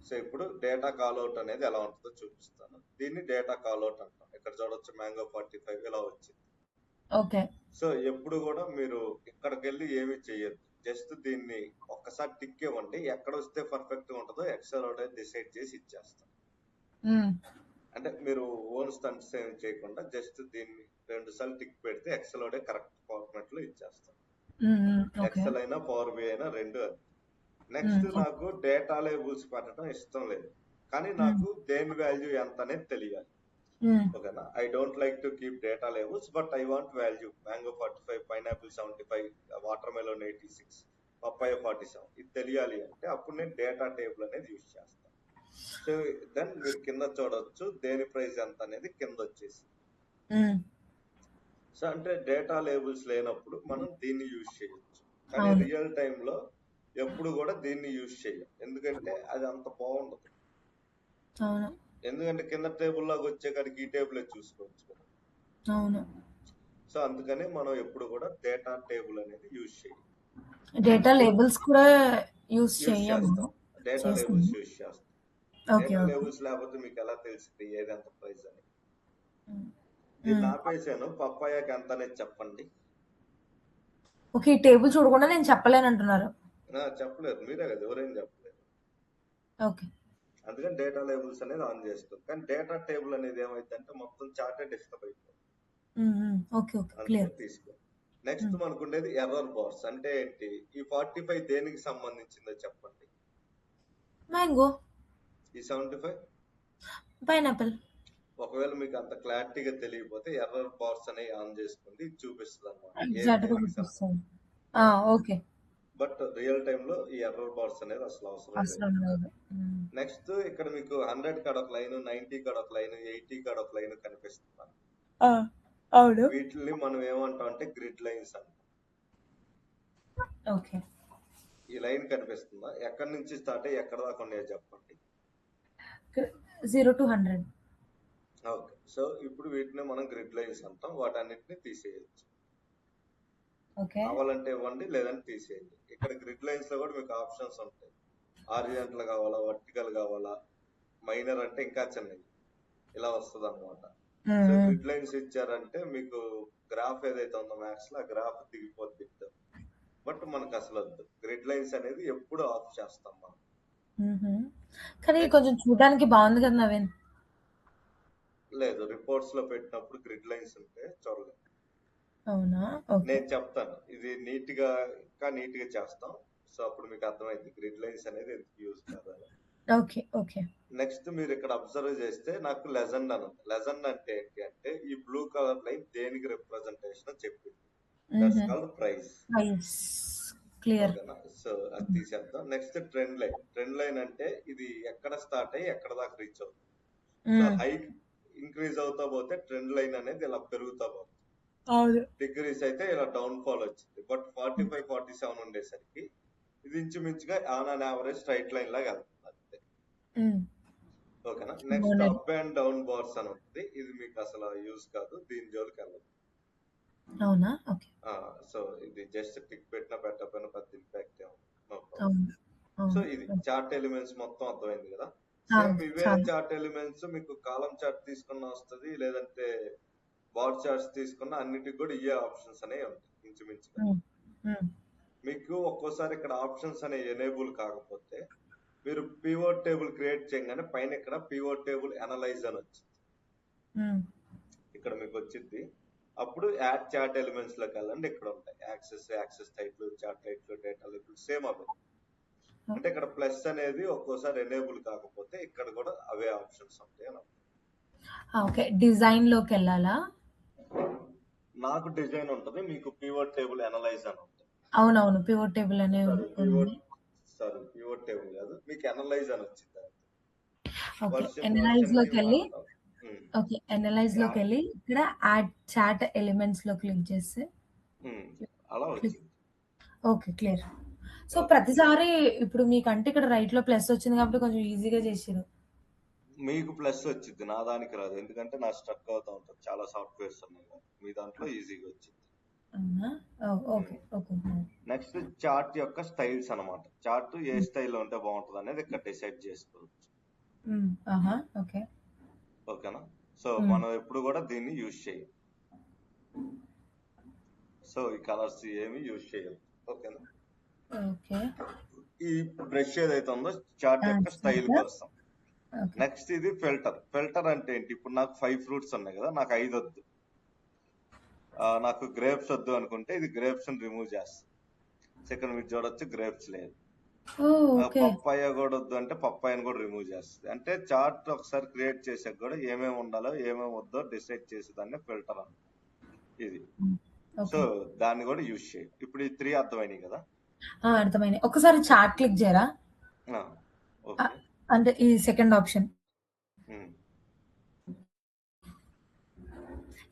సో ఇప్పుడు డేటా కాల్అవుట్ అనేది ఎలా ఉంటుందో చూపిస్తాను. దీన్ని డేటా కాల్అవుట్ అంటాం. ఇక్కడ చూడొచ్చు మ్యాంగో 45 ఇలా వచ్చింది. ఓకే. సో ఎప్పుడు కూడా మీరు ఇక్కడికి వెళ్ళి ఏమి చేయొద్దు, జస్ట్ దీన్ని ఒక్కసారి టిక్ ఇవ్వండి. ఎక్కడ వస్తే పర్ఫెక్ట్ గా ఉంటుందో ఎక్సెల్ ఒకటే డిసైడ్ చేసి ఇచ్చేస్తాం. అంటే మీరు ఓన్ స్టంట్స్ ఏమి చేయకుండా జస్ట్ దీన్ని 2 సార్లు టిక్ పెడితే ఎక్సెల్ ఒకటే కరెక్ట్ ఫార్మాట్ లో ఇచ్చేస్తాం. ఎక్సెల్ అయినా పవర్ బి అయినా రెండు. అది నెక్స్ట్ నాకు డేటా లేబుల్స్ పెట్టడం ఇష్టం లేదు, కానీ నాకు దేని వాల్యూ ఎంత అనేది తెలియాలి. ఓకేనా. I don't like to keep data labels but I want value. Mango 45, pineapple 75, water melon 86, papaya 47 ఇది తెలియాలి అంటే అప్పుడు నేను డేటా టేబుల్ అనేది యూజ్ చేస్తాను. సో దెన్ మీరు కింద చూడొచ్చు దేని ప్రైస్ ఎంత అనేది కింద వచ్చేసి. సో అంటే డేటా లేబుల్స్ లేనప్పుడు మనం దీన్ని యూజ్ చేయొచ్చు, కానీ రియల్ టైమ్ లో ఎప్పుడు కూడా దీన్ని యూజ్ చేయం, ఎందుకంటే అది అంత బాగుండదు. ఎందుకంటే కింద టేబుల్ లాగా వచ్చే కాడికి ఈ టేబుల్ చూసుకోవచ్చు కదా. సో అందుకని మనం ఎప్పుడు కూడా డేటా టేబుల్ అనేది యూజ్ చేయాలి. డేటా లేబుల్స్ కూడా యూజ్ యూజ్ చేయము. చేస్తాం, డేటా చేస్తాము. లేబుల్స్ యూజ్ చేస్తాం. ఓకే. Data okay. లేబుల్స్ లేకపోతే మీకు ఎలా తెలిసింది ఏది ఎంత ప్రైస్ అని? హ్మ్. దీన్ని హ్మ్. ఆపేసాను, పప్పాయాకి ఎంత అనేది చెప్పండి. ఓకే. ఈ టేబుల్ చూడకుండా నేను చెప్పలేనంటున్నారు. చెప్పలేదు, మీరే కదా, ఎవరేం చెప్పలేదు. ఓకే. అందుకని డేటా లేబుల్స్ అనేది ఆన్ చేసుకోండి. కానీ డేటా టేబుల్ అనేది ఏమైందంటే మొత్తం చార్టే డిస్టర్బ్ అయిపోతుంది. ఓకే. ఓకే. అందుకని క్లియర్. తీసుకో. నెక్స్ట్ మనకు ఉండేది ఎర్రర్ బార్స్. అంటే ఏంటి? ఈ 45 దేనికి సంబంధించిందో చెప్పండి. మ్యాంగో, ఈ 75 పైనాపిల్. ఒకవేళ మీకు అంత క్లారిటీగా తెలియకపోతే ఎర్రర్ బార్స్ అనేవి ఆన్ చేసుకోండి, ఇది చూపిస్తుంది అనమాట ఏ ఎగ్జాక్ట్‌గా దేనికి గుర్తొస్తుంది. ఓకే. బట్ రియల్ టైమ్ లో ఈ ఎర్రర్ బార్స్ అనేది అసలు అవసరం లేదు. అవసరం లేదు. నెక్స్ట్ ఇక్కడ మీకు 100 కాడ ఒక లైన్, 90 కాడ ఒక లైన్, 80 కాడ ఒక లైన్ కనిపిస్తుంది. అవును. వీటిని మనం ఏమంటాం అంటే గ్రిడ్ లైన్స్ అంటాం. ఓకే. ఈ లైన్ కనిపిస్తుందా? ఎక్కడి నుంచి స్టార్ట్ అయ్యి ఎక్కడ దాకా ఉన్నాయో చెప్పండి. 0 to 100. ఓకే. సో ఇప్పుడు వీటిని మనం గ్రిడ్ లైన్స్ అంటాం. వాటన్నిటిని తీసేయచ్చు. ఓకే. కావాలంటే ఇవ్వండి, లేదంటే తీసేయండి. ఇక్కడ గ్రిడ్ లైన్స్ లో కూడా మీకు ఆప్షన్స్ ఉంటాయి. హారిజాంటల్ కావాలా, వర్టికల్ కావాలా, మైనర్ అంటే ఇంకా చిన్నది, ఇలా వస్తుంది అనమాట. సో గ్రిడ్ లైన్స్ ఇచ్చారంటే మీకు గ్రాఫ్ ఏదైతే ఉందో మ్యాథ్స్ లో ఆ గ్రాఫ్ దిగిపోద్ది. బట్ మనకు అసలు వద్దు, గ్రిడ్ లైన్స్ అనేది ఎప్పుడు ఆఫ్ చేస్తాం మనం. కానీ కొంచెం చూడడానికి బాగుంది కదా నవీన్. లేదు, రిపోర్ట్స్ లో పెట్టినప్పుడు గ్రిడ్ లైన్స్ ఉంటే చూడలేదు. అవునా? నేను చెప్తాను, ఇది నీట్ గా ఇంకా నీట్ గా చేస్తాం. సో అప్పుడు మీకు అర్థమైంది గ్రిడ్ లైన్స్ అనేది ఎందుకు యూజ్ కావాలి. ఓకే. ఓకే. నెక్స్ట్ మీరు ఇక్కడ అబ్జర్వ్ చేస్తే నాకు లెజెండ్ అని ఉంది. లెజెండ్ అంటే ఏంటి అంటే ఈ బ్లూ కలర్ లైన్ దేనికి రిప్రజెంటేషన్ చెప్పింది. That's called price. క్లియర్. ఓకేనా? సో అది తీసేద్దాం. Next trend line. Trend line అంటే ఇది ఎక్కడ స్టార్ట్ అయ్యి ఎక్కడ దాకా రీచ్ అవుతుంది. సో హైట్ ఇంక్రీజ్ అవుతా పోతే ట్రెండ్ లైన్ అనేది ఇలా పెరుగుతా పోతుంది. డిగ్రీస్ అయితే ఇలా డౌన్ ఫాల్ వచ్చింది. బట్ 45, 47 ఉండేసరికి ఇది ఇంచుమించుగా on an average straight line లాగా వెళ్తుంది అంతే. ఓకేనా? Next up and down bars అని ఉంటుంది. ఇది మీకు అసలు యూజ్ కాదు, దీని జోలికి వెళ్ళదు. అవునా? ఓకే. సో ఇది జస్ట్ టిక్ పెట్టినా పెట్టకపోయినా పెద్ద ఇంపాక్ట్ ఏమో. సో ఇది చార్ట్ ఎలిమెంట్స్ మొత్తం అర్థమైంది కదా. సేమ్ ఇవే చార్ట్ ఎలిమెంట్స్ మీకు కాలం చార్ట్ తీసుకున్న వస్తుంది, లేదంటే బార్ చార్ట్స్ తీసుకున్న అన్నిటికి కూడా ఇవే ఆప్షన్స్ అనేవి ఉంటాయి ఇంచుమించుగా. మీకు ఒక్కోసారి ఇక్కడ ఆప్షన్స్ అనేవి ఎనేబుల్ కాకపోతే మీరు పివోట్ టేబుల్ క్రియేట్ చేయగానే పైన ఇక్కడ పివోట్ టేబుల్ అనలైజ్ అని వచ్చింది, ఇక్కడ మీకు వచ్చింది. అప్పుడు యాడ్ చార్ట్ ఎలిమెంట్స్ లోకి వెళ్ళండి, ఇక్కడ ఉంటాయి axis title, chart title, data label same అవే. అంటే ఇక్కడ ప్లస్ అనేది ఒక్కోసారి ఎనేబుల్ కాకపోతే ఇక్కడ కూడా అవే ఆప్షన్స్ ఉంటాయి అని. ఓకే. డిజైన్ లోకి వెళ్ళాలా? నాకు డిజైన్ ఉంటుంది, మీకు పివోట్ టేబుల్ అనలైజ్ అని ఉంటుంది. అవునవును, పివోట్ టేబుల్ అనే పివోట్ టేబుల్ కాదు, మీకు అనలైజ్ అని వచ్చింది. అనలైజ్ లోకి వెళ్ళి అనలైజ్ లోకి వెళ్ళి ఇక్కడ యాడ్ చార్ట్ ఎలిమెంట్స్ లో క్లిక్ చేస్తే అలా వచ్చింది. Okay, clear. సో ప్రతిసారి ఇప్పుడు మీకంటే ఇక్కడ రైట్ లో ప్లస్ వచ్చింది కాబట్టి కొంచెం ఈజీగా చేసారు. మీకు ప్లస్ వచ్చింది, నా దానికి రాదు, ఎందుకంటే నా స్ట్రక్ అవుతా ఉంటుంది. చాలా సాఫ్ట్వేర్స్ ఉన్నాయి, మీ దాంట్లో ఈజీగా వచ్చింది. నెక్స్ట్ చార్ట్ యొక్క స్టైల్స్ అన్నమాట. చార్ట్ ఏ స్టైల్లో ఉంటే బాగుంటుంది అనేది ఇక్కడ డిసైడ్ చేసుకోవచ్చు. ఓకేనా? సో మనం ఎప్పుడు కూడా దీన్ని యూజ్ చేయం. సో ఈ కలర్స్ ఏమి యూజ్ చేయాలి. ఓకేనా? ఈ బ్రష్ ఏదైతే ఉందో చార్ట్ యొక్క స్టైల్ కోసం. నెక్స్ట్ ఇది ఫిల్టర్. ఫిల్టర్ అంటే ఏంటి? ఇప్పుడు నాకు 5 ఫ్రూట్స్ ఉన్నాయి కదా, నాకు 5 వద్దు, నాకు గ్రేప్స్ వద్దు అనుకుంటే ఇది గ్రేప్స్ రిమూవ్ చేస్తాను. సెకండ్ మీరు చూడొచ్చు గ్రేప్స్ లేదు. పప్పాయ కూడా వద్దు అంటే పప్పాయని కూడా రిమూవ్ చేస్తుంది. అంటే చార్ట్ ఒకసారి క్రియేట్ చేసాక కూడా ఏమేమి ఉండాలో ఏమేమి వద్దో డిసైడ్ చేసేదాన్ని ఫిల్టర్ అంట ఇది. సో దాన్ని కూడా యూజ్ చేయాలి. ఇప్పుడు ఈ 3 అర్థమైనాయి కదా? అర్థమైనాయి. ఒకసారి చార్ట్ క్లిక్ చేయరా? అంటే ఈ సెకండ్ ఆప్షన్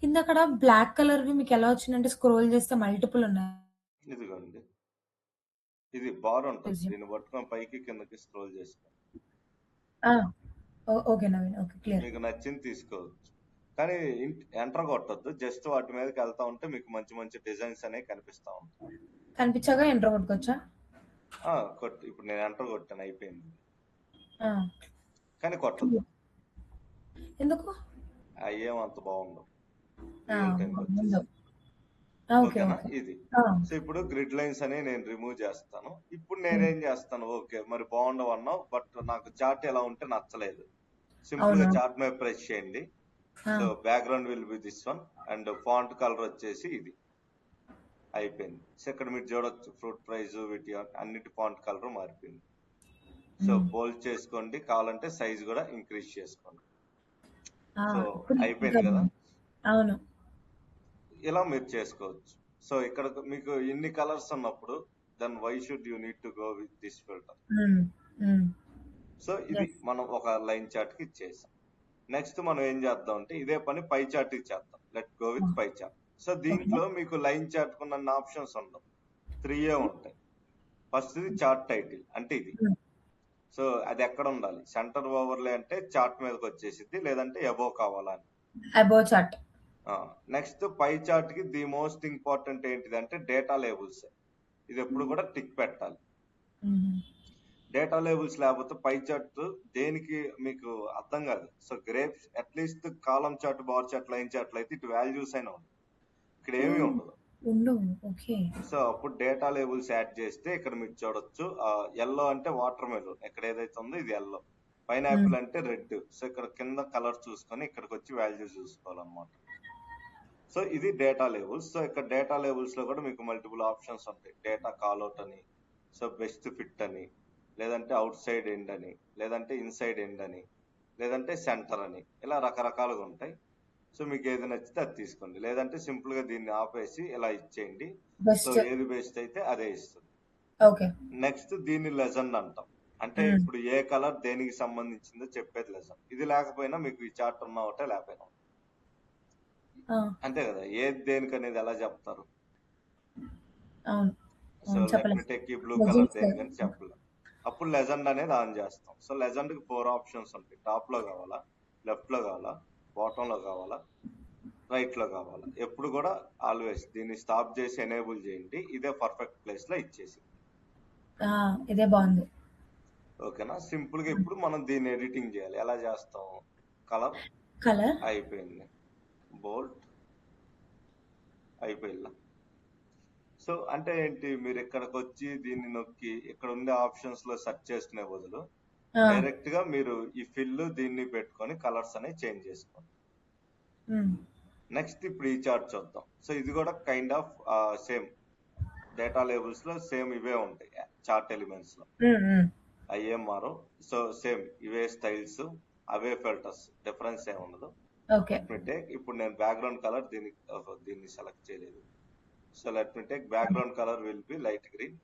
ఇందక్కడ బ్లాక్ కలర్ వి మీకు ఎలా వచ్చిందంటే స్క్రోల్ చేస్తే మల్టిపుల్ ఉన్నాయి. ఇదిగోండి, ఇది బార్ ఉంటుంది, దీన్ని పట్టుకొని పైకి కిందకి స్క్రోల్ చేసుకోండి. Okay Naveen, okay clear. మీకు నచ్చింది తీసుకోవచ్చు. కానీ ఎంటర్ కొట్టద్దు, జస్ట్ వాటి మీదకి వెళ్తా ఉంటే మీకు మంచి మంచి డిజైన్స్ అనేవి కనిపిస్తా ఉంటాయి. కనిపించగా ఎంటర్ కొట్టుకోవచ్చా? ఇప్పుడు నేను ఎంటర్ కొట్టాను, అయిపోయింది. ఆ, కానీ కొట్టద్దు, ఎందుకు? అయ్యేం అంత బాగుండవు ఆ, రియల్ టైం ముందు. వచ్చేసి. ఓకే ఓకేనా? ఓకే. ఇది ఆ, సో ఇప్పుడు గ్రిడ్ లైన్స్ అని నేను రిమూవ్ చేస్తాను. ఇప్పుడు నేనేం చేస్తాను, ఓకే మరి బాగుండవు అన్నావు, బట్ నాకు చార్ట్ ఎలా ఉంటే నచ్చలేదు. సింపుల్ గా అవునా? చార్ట్ మీద ప్రెస్ చేయండి. ఆ, so background will be this one and font colour వచ్చేసి ఇది. అయిపోయింది. సో ఇక్కడ మీరు చూడొచ్చు ఫ్రూట్ ప్రైస్ వీటి అన్నిటి ఫాంట్ కలర్ మారిపోయింది. సో బోల్డ్ చేసుకోండి, కావాలంటే సైజ్ కూడా ఇంక్రీజ్ చేసుకోండి. ఆ, సో ఇప్పుడు అయిపోయింది కదా. అవును. ఇలా మీరు చేసుకోవచ్చు. సో ఇక్కడ మీకు ఇన్ని కలర్స్ ఉన్నప్పుడు then why should you need to go with this filter. Um, um, so ఇది yes. మనం ఒక లైన్ చార్ట్ కి ఇచ్చేసాం. నెక్స్ట్ మనం ఏం చేద్దాం అంటే ఇదే పని పై చార్ట్ కి చేద్దాం. Let go with pie chart. So దీంట్లో మీకు లైన్ చార్ట్ కున్న ఆప్షన్స్ ఉండవు, 3 ఉంటాయి. ఫస్ట్ ఇది చార్ట్ టైటిల్ అంటే ఇది. ఉమ్, సో అది ఎక్కడ ఉండాలి, సెంటర్ ఓవర్లే అంటే చార్ట్ మీదకి వచ్చేసింది, లేదంటే ఎబో కావాలని. Above chart. Next pie chart కి ది మోస్ట్ ఇంపార్టెంట్ ఏంటిదంటే డేటా లేబుల్స్. ఇది ఎప్పుడు కూడా టిక్ పెట్టాలి. డేటా లేబుల్స్ లేకపోతే పై చార్ట్ దేనికి మీకు అర్థం కాదు. So graphs at least column chart, bar chart, line chart అయితే ఇటు వాల్యూస్ అయినా ఉంటుంది, ఇక్కడ ఏమీ ఉండదు. ఓకే. సో అప్పుడు డేటా లేబుల్స్ యాడ్ చేస్తే ఇక్కడ మీరు చూడొచ్చు, ఎల్లో అంటే వాటర్ మెలూన్, ఇక్కడ ఏదైతే ఉందో ఇది ఎల్లో. పైనాపిల్ అంటే రెడ్. సో ఇక్కడ కింద కలర్ చూసుకొని ఇక్కడికి వచ్చి వాల్యూ చూసుకోవాలన్నమాట. సో ఇది డేటా లేబుల్స్. సో ఇక్కడ డేటా లేబుల్స్ లో కూడా మీకు మల్టిపుల్ ఆప్షన్స్ ఉంటాయి. డేటా కాల్అవుట్ అని, సో బెస్ట్ ఫిట్ అని, లేదంటే అవుట్ సైడ్ ఎండ్ అని, లేదంటే ఇన్సైడ్ ఎండ్ అని, లేదంటే సెంటర్ అని, ఇలా రకరకాలుగా ఉంటాయి. సో మీకు ఏది నచ్చితే అది తీసుకోండి, లేదంటే సింపుల్ గా దీన్ని ఆపేసి ఇలా ఇచ్చేయండి. సో ఏది బెస్ట్ అయితే అదే ఇస్తుంది. ఓకే. నెక్స్ట్ దీన్ని లెజెండ్ అంటాం. అంటే ఇప్పుడు ఏ కలర్ దేనికి సంబంధించిందో చెప్పేది లెజెండ్. ఇది లేకపోయినా మీకు ఈ చార్ట్ ఉన్నా ఒకటే, లేకపోయినా అంతే కదా. ఏది దేనికి అనేది ఎలా చెప్తారు? సో లెట్ మీ టేక్ ఈ బ్లూ కలర్ దేనికని చెప్పలేదు. అప్పుడు లెజెండ్ అనేది ఆన్ చేస్తాం. సో లెజెండ్ కి 4 ఆప్షన్స్ ఉంటాయి. టాప్ లో కావాలా, లెఫ్ట్ లో కావాలా, బాటమ్ లో కావాలా, రైట్ లో కావాలా. ఎప్పుడు కూడా ఆల్వేస్ దీన్ని స్టాప్ చేసి ఎనేబుల్ చేయండి. ఇదే పర్ఫెక్ట్ ప్లేస్ లో ఇచ్చేసి. ఇదే బాగుంది. ఓకేనా? సింపుల్ గా ఇప్పుడు మనం దీన్ని ఎడిటింగ్ చేయాలి. ఎలా చేస్తాం? కలర్ అయిపోయింది, బోల్డ్ అయిపోయింది. సో అంటే ఏంటి, మీరు ఇక్కడికి వచ్చి దీన్ని నొక్కి ఇక్కడ ఉండే ఆప్షన్స్ లో సెర్చ్ చేసుకునే బదులు డైరెక్ట్ గా మీరు ఈ ఫిల్ దీన్ని పెట్టుకొని కలర్స్ అనేవి చేంజ్ చేసుకోండి. నెక్స్ట్ ఇప్పుడు ఈ చార్ట్ చూద్దాం. సో ఇది కూడా kind of same data labels లో సేమ్ ఇవే ఉంటాయి. చార్ట్ ఎలిమెంట్స్ లో అయ్యేం మారు. సో సేమ్ ఇవే స్టైల్స్, అవే ఫిల్టర్స్, డిఫరెన్స్ ఏమి ఉండదు. ఇప్పుడు నేను బ్యాక్గ్రౌండ్ కలర్ దీన్ని సెలెక్ట్ చేయలేదు. So let me take background colour will be light green.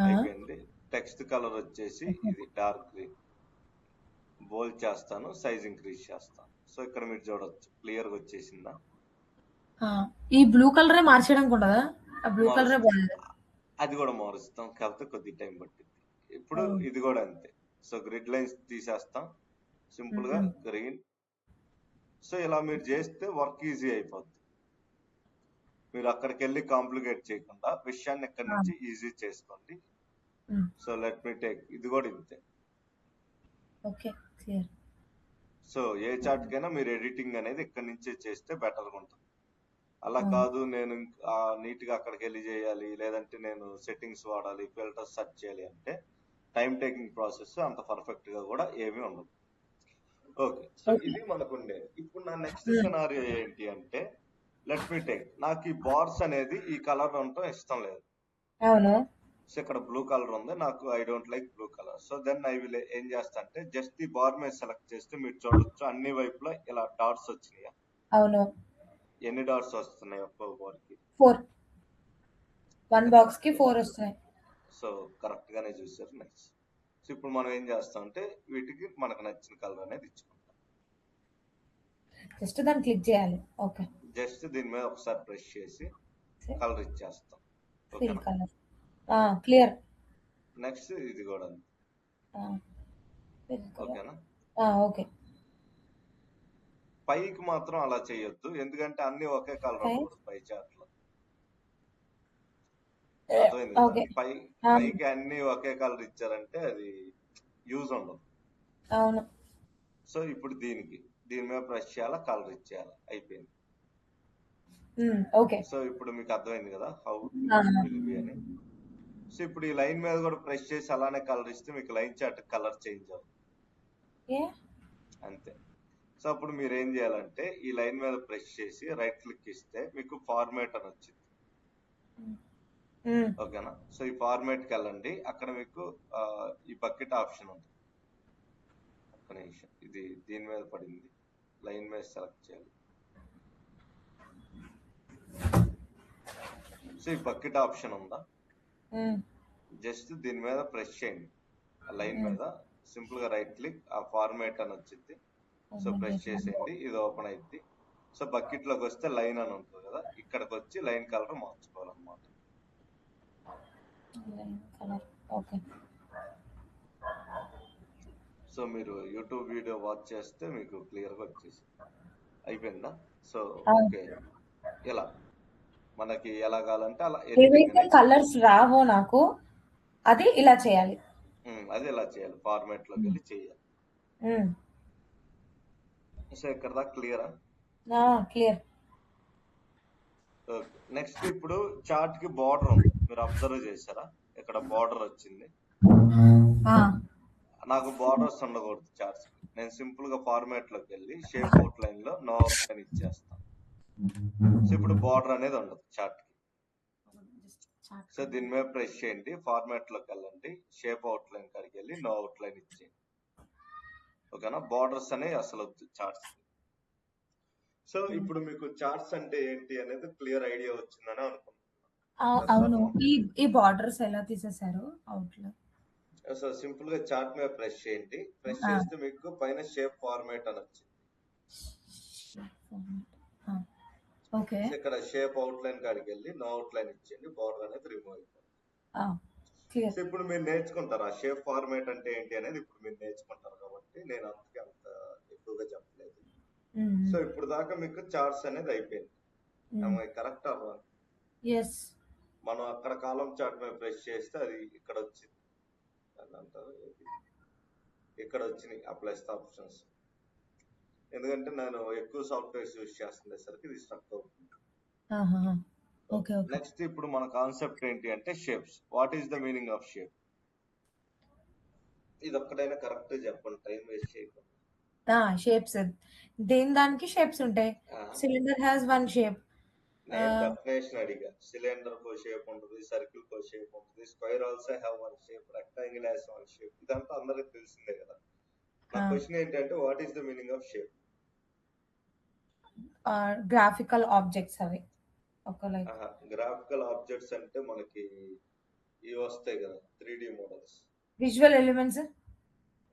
అయిపోయింది. టెక్స్ట్ కలర్ వచ్చేసి ఇది డార్క్ గ్రీన్. బోల్డ్ చేస్తాను, సైజ్ ఇంక్రీజ్ చేస్తాను. సో ఇక్కడ మీరు చూడొచ్చు క్లియర్ గా వచ్చేసిందా. ఈ బ్లూ కలరే మార్చడానికి ఉండదా? బ్లూ కలరే బాగుంది. అది కూడా మారుస్తాం, కాకపోతే కొద్ది టైం పట్టింది. ఇప్పుడు ఇది కూడా అంతే. సో గ్రిడ్ లైన్స్ తీసేస్తాం, సింపుల్ గా గ్రీన్. సో ఇలా మీరు చేస్తే వర్క్ ఈజీ అయిపోద్ది. మీరు అక్కడికి వెళ్ళి కాంప్లికేట్ చేయకుండా విషయాన్ని ఎక్కడి నుంచి ఈజీ చేసుకోండి. సో లెట్ మీ టేక్ ఇది కూడా ఇంతే. సో ఏ చార్ట్ కైనా మీరు ఎడిటింగ్ అనేది ఇక్కడి నుంచే చేస్తే బెటర్ గా ఉంటుంది. అలా కాదు నేను నీట్ గా అక్కడికి వెళ్ళి చేయాలి, లేదంటే నేను సెట్టింగ్స్ వాడాలి, ఫిల్టర్స్ సెర్చ్ చేయాలి అంటే టైం టేకింగ్ ప్రాసెస్, అంత పర్ఫెక్ట్ గా కూడా ఏమీ ఉండదు. ఓకే, సో ఇది మనకు ఉండేది. ఇప్పుడు నా నెక్స్ట్ సినారియో ఏంటి అంటే, లెట్ మీ టేక్, నాకు ఈ బార్స్ అనేది ఈ కలర్ ఉండటం ఇష్టం లేదు. సో ఇక్కడ బ్లూ కలర్ ఉంది, నాకు I don't like blue colour. So then I will ఏం చేస్తా అంటే జస్ట్ ఈ బార్ మీద సెలెక్ట్ చేస్తే మీరు చూడొచ్చు అన్ని వైపులా ఇలా డాట్స్ వచ్చినాయి. అవును. ఎన్ని డాట్స్ వస్తున్నాయి ఒక్కో బార్ కి? 4. 1 బాక్స్ కి 4 వస్తున్నాయి. సో కరెక్ట్ గానే చూసారు. నెక్స్ట్ సో ఇప్పుడు మనం ఏం చేస్తాం అంటే వీటికి మనకు నచ్చిన కలర్ అనేది ఇచ్చుకుంటాం. జస్ట్ దాన్ని క్లిక్ చేయాలి. ఓకే, జస్ట్ దీని మీద ఒకసారి ప్రెస్ చేసి కలర్ ఇచ్చేస్తాం. క్లియర్. నెక్స్ట్ ఇది కూడా ఓకేనా? ఓకే. పైకి మాత్రం అలా చేయొద్దు, ఎందుకంటే అన్ని ఒకే కలర్ Okay. ఉండకూడదు పై చార్ట్ లో. అర్థమైంది కదా? Okay. పైకి అన్ని ఒకే కలర్ ఇచ్చారంటే అది యూజ్ ఉండదు. అవును. సో ఇప్పుడు దీని మీద ప్రెస్ చేయాలా, కలర్ ఇచ్చేయాలా, అయిపోయింది. ఓకే. సో ఇప్పుడు మీకు అర్థమైంది కదా హౌ విల్ బి అని. సో ఇప్పుడు ఈ లైన్ మీద కూడా ప్రెస్ చేసి అలానే కలర్ ఇస్తే మీకు లైన్ చార్ట్ కలర్ చేంజ్ అవుతుంది అంతే. సో అప్పుడు మీరు ఏం చేయాలంటే ఈ లైన్ మీద ప్రెస్ చేసి రైట్ క్లిక్ ఇస్తే మీకు ఫార్మేట్ అని వచ్చింది. ఓకేనా? సో ఈ ఫార్మేట్ కి వెళ్ళండి, అక్కడ మీకు ఈ బకెట్ ఆప్షన్ ఉంది. ఒక్క నిమిషం, ఇది దీని మీద పడింది, లైన్ మీద సెలెక్ట్ చేయాలి. సో ఈ బకెట్ ఆప్షన్ ఉందా, జస్ట్ దీని మీద ప్రెస్ చేయండి, ఆ లైన్ మీద సింపుల్ గా రైట్ క్లిక్, ఆ ఫార్మేట్ అని వచ్చింది. సో ప్రెస్ చేసేయండి, ఇది ఓపెన్ అయింది. సో బకెట్ లోకి వస్తే లైన్ అని ఉంటుంది కదా, ఇక్కడికి వచ్చి లైన్ కలర్ మార్చుకోవాలన్నమాట. సో మీరు యూట్యూబ్ వీడియో వాచ్ చేస్తే మీకు క్లియర్ గా వచ్చేసి అయిపోయిందా. సో ఓకే, ఇలా మనకి ఎలా కావాలంటే అలా ఏవైతే కలర్స్ రావో నాకు అది ఇలా చేయాలి, అది ఇలా చేయాలి, ఫార్మాట్ లోకి వెళ్ళి చేయాలి. సో ఇక్కడ దాకా క్లియరా? క్లియర్. నెక్స్ట్ ఇప్పుడు చార్ట్ కి బార్డర్ ఉంది, మీరు అబ్జర్వ్ చేశారా? ఇక్కడ బార్డర్ వచ్చింది. నాకు బార్డర్స్ ఉండకూడదు చార్ట్స్, నేను సింపుల్ గా ఫార్మాట్ లోకి వెళ్ళి షేప్ అవుట్ లైన్ లో నో అవుట్ ఇచ్చేస్తాను. సో ఇప్పుడు బార్డర్ అనేది ఉండదు చార్ట్ కి. సో దీని మీద ప్రెస్ చేయండి, ఫార్మాట్ లోకి వెళ్ళండి, షేప్ అవుట్ లైన్ కాడికి వెళ్ళి నో అవుట్ లైన్ ఇచ్చేయండి. ఓకేనా? బార్డర్స్ అనేవి అసలు వద్దు చార్ట్స్. సో ఇప్పుడు మీకు చార్ట్స్ అంటే ఏంటి అనేది క్లియర్ ఐడియా వచ్చిందని అనుకుంటున్నాను. అవును. ఈ బార్డర్స్ ఎలా తీసేశారు అవుట్ లో? సో సింపుల్ గా చార్ట్ మీద ప్రెస్ చేయండి, ప్రెస్ చేస్తే మీకు పైన షేప్ ఫార్మాట్ అని వచ్చింది. ఓకే. ఇక్కడ షేప్ అవుట్ లైన్ కాడికి వెళ్ళి నో అవుట్ లైన్ ఇచ్చేయండి, బార్డర్ అనేది రిమూవ్ అయిపోతుంది. సో ఇప్పుడు మీరు నేర్చుకుంటారు ఆ షేప్ ఫార్మాట్ అంటే ఏంటి అనేది, ఇప్పుడు మీరు నేర్చుకుంటారు కాబట్టి నేను అందుకే అంత ఎక్కువగా చెప్పలేదు. సో ఇప్పుడు దాకా మీకు చార్ట్స్ అనేది అయిపోయింది. కరెక్ట్ అవ్వ? మనం అక్కడ కాలం చార్ట్ మీద ప్రెస్ చేస్తే అది ఇక్కడ వచ్చింది, అంటారు ఇక్కడ వచ్చినాయి అప్లై ఆప్షన్స్. ఎందుకంటే నేను ఎక్కువ సాఫ్ట్వేర్స్ యూజ్ చేస్తుండేసరికి ఇది స్ట్రక్ అవుతుంది. నెక్స్ట్ ఇప్పుడు మన కాన్సెప్ట్ ఏంటి అంటే shapes. What is the meaning of shape? ఇది ఒక్కటైనా కరెక్ట్ చెప్పండి, టైం వేస్ట్ చేయకుండా. షేప్స్ దానికి షేప్స్ ఉంటాయి. Cylinder has one shape. నేను డెఫినేషన్ అడిగా, సిలిండర్ కో షేప్ ఉంటుంది, సర్కిల్ కో షేప్ ఉంటుంది, square also have one shape, rectangle has one shape. ఇదంతా అందరికి తెలిసిందే కదా. నా క్వశ్చన్ ఏంటంటే what is the meaning of shape? Graphical objects అవి. గ్రాఫికల్ ఆబ్జెక్ట్స్ అంటే మనకి ఇవి వస్తాయి కదా 3D models. Visual elements.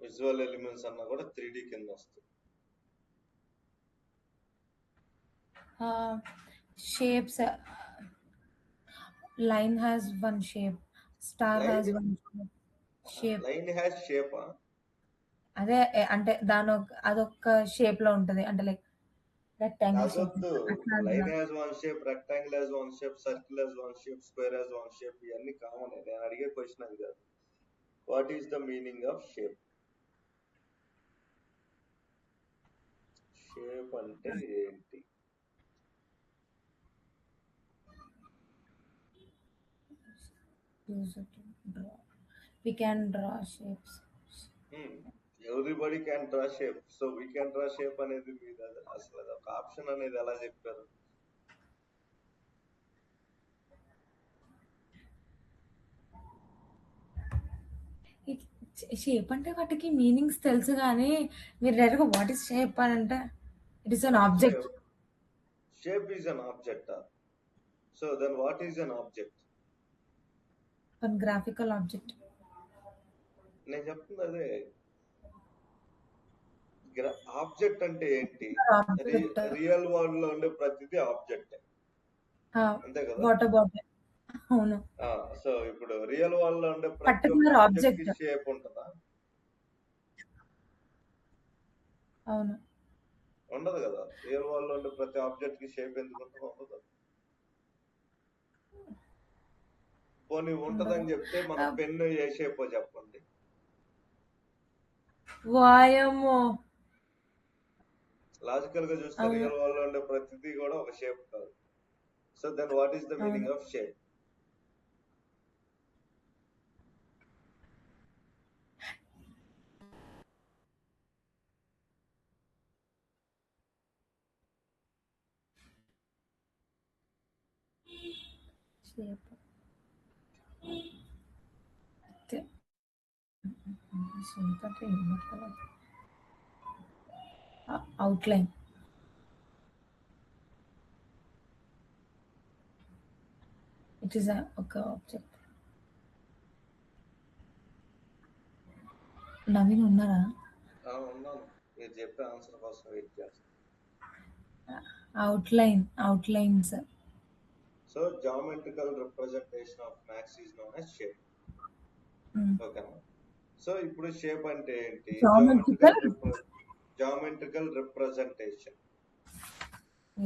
Visual elements అన్నా కూడా 3D కింద వస్తాయి. Shapes, line has one shape, star has one shape. Line has shape అదే అంటే అదొక షేప్ లో ఉంటది, అంటే like rectangle shape. Line has one shape, rectangle has one shape, circle has one shape, square has one shape, ఇవన్నీ common. నేను అడిగే question అది కాదు. What is the meaning of shape? Shape అంటే ఏంటి? We can draw shapes. Everybody can draw shape. So we can draw shape అనేది మీద అసలు ఒక ఆప్షన్ అనేది ఎలా చెప్పారు? షేప్ అంటే వాటికి మీనింగ్స్ తెలుసు, కానీ మీరు డైరెక్ట్ గా వాట్ ఇస్ షేప్ అని అంటే it is an object. Shape is an object. So then what is an object? One graphical object. నేను చెప్తుంది అదే. ఆబ్జెక్ట్ అంటే ఏంటి? రియల్ వరల్డ్ లో ఉండే ప్రతిదీ ఆబ్జెక్ట్, అంతే కదా? Water bottle. అవును. సో ఇప్పుడు రియల్ వరల్డ్ లో ఉండే ప్రతి ఆబ్జెక్ట్ కి షేప్ ఉంటుందా? అవును, ఉండదు కదా, రియల్ వరల్డ్ లో ఉండే ప్రతి ఆబ్జెక్ట్ కి షేప్ ఎందుకు ఉండదు. పోనీ ఉంటదని చెప్తే మన పెన్ను ఏ షేప్ చెప్పండి. వాయమ్మో, లాజికల్ గా చూస్తే రియల్ వరల్డ్ లో ఉండే ప్రతిదీ కూడా ఒక షేప్ కాదు. So then what is the meaning of shape? Outline. It is ఒక ఆబ్జెక్ట్. నవీన్ ఉన్నారా? ఉన్నాను, మీరు చెప్పే ఆన్సర్ కోసం వెయిట్ చేస్తాను. Outlines. So geometrical representation of maths is known as shape. ఓకేనా? సో ఇప్పుడు షేప్ అంటే ఏంటి? Geometrical representation.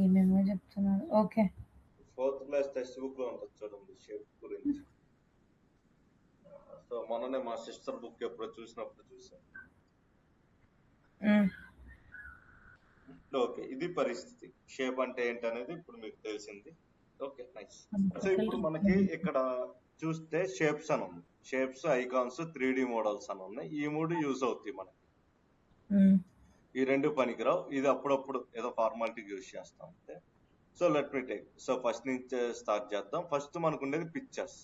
ఏమేమో చెప్తున్నారు. Okay, 4th class text book లో ఉంటుంది చూడండి షేప్ గురించి. సో మొన్ననే మా సిస్టర్ బుక్ ఎప్పుడో చూసినప్పుడు చూసాను. ఓకే, ఇది పరిస్థితి. షేప్ అంటే ఏంటనేది ఇప్పుడు మీకు తెలిసింది. Okay, nice. సో ఇప్పుడు మనకి ఇక్కడ చూస్తే షేప్స్ అని ఉంది. షేప్స్, ఐకాన్స్, 3D మోడల్స్ అని ఉన్నాయి. ఈ 3 యూజ్ అవుతాయి మనకి. ఈ 2 పనికిరావు. ఇది అప్పుడప్పుడు ఏదో ఫార్మాలిటీకి యూజ్ చేస్తాం అంతే. So let me take. So first నుంచి స్టార్ట్ చేద్దాం. ఫస్ట్ మనకు ఉండేది పిక్చర్స్.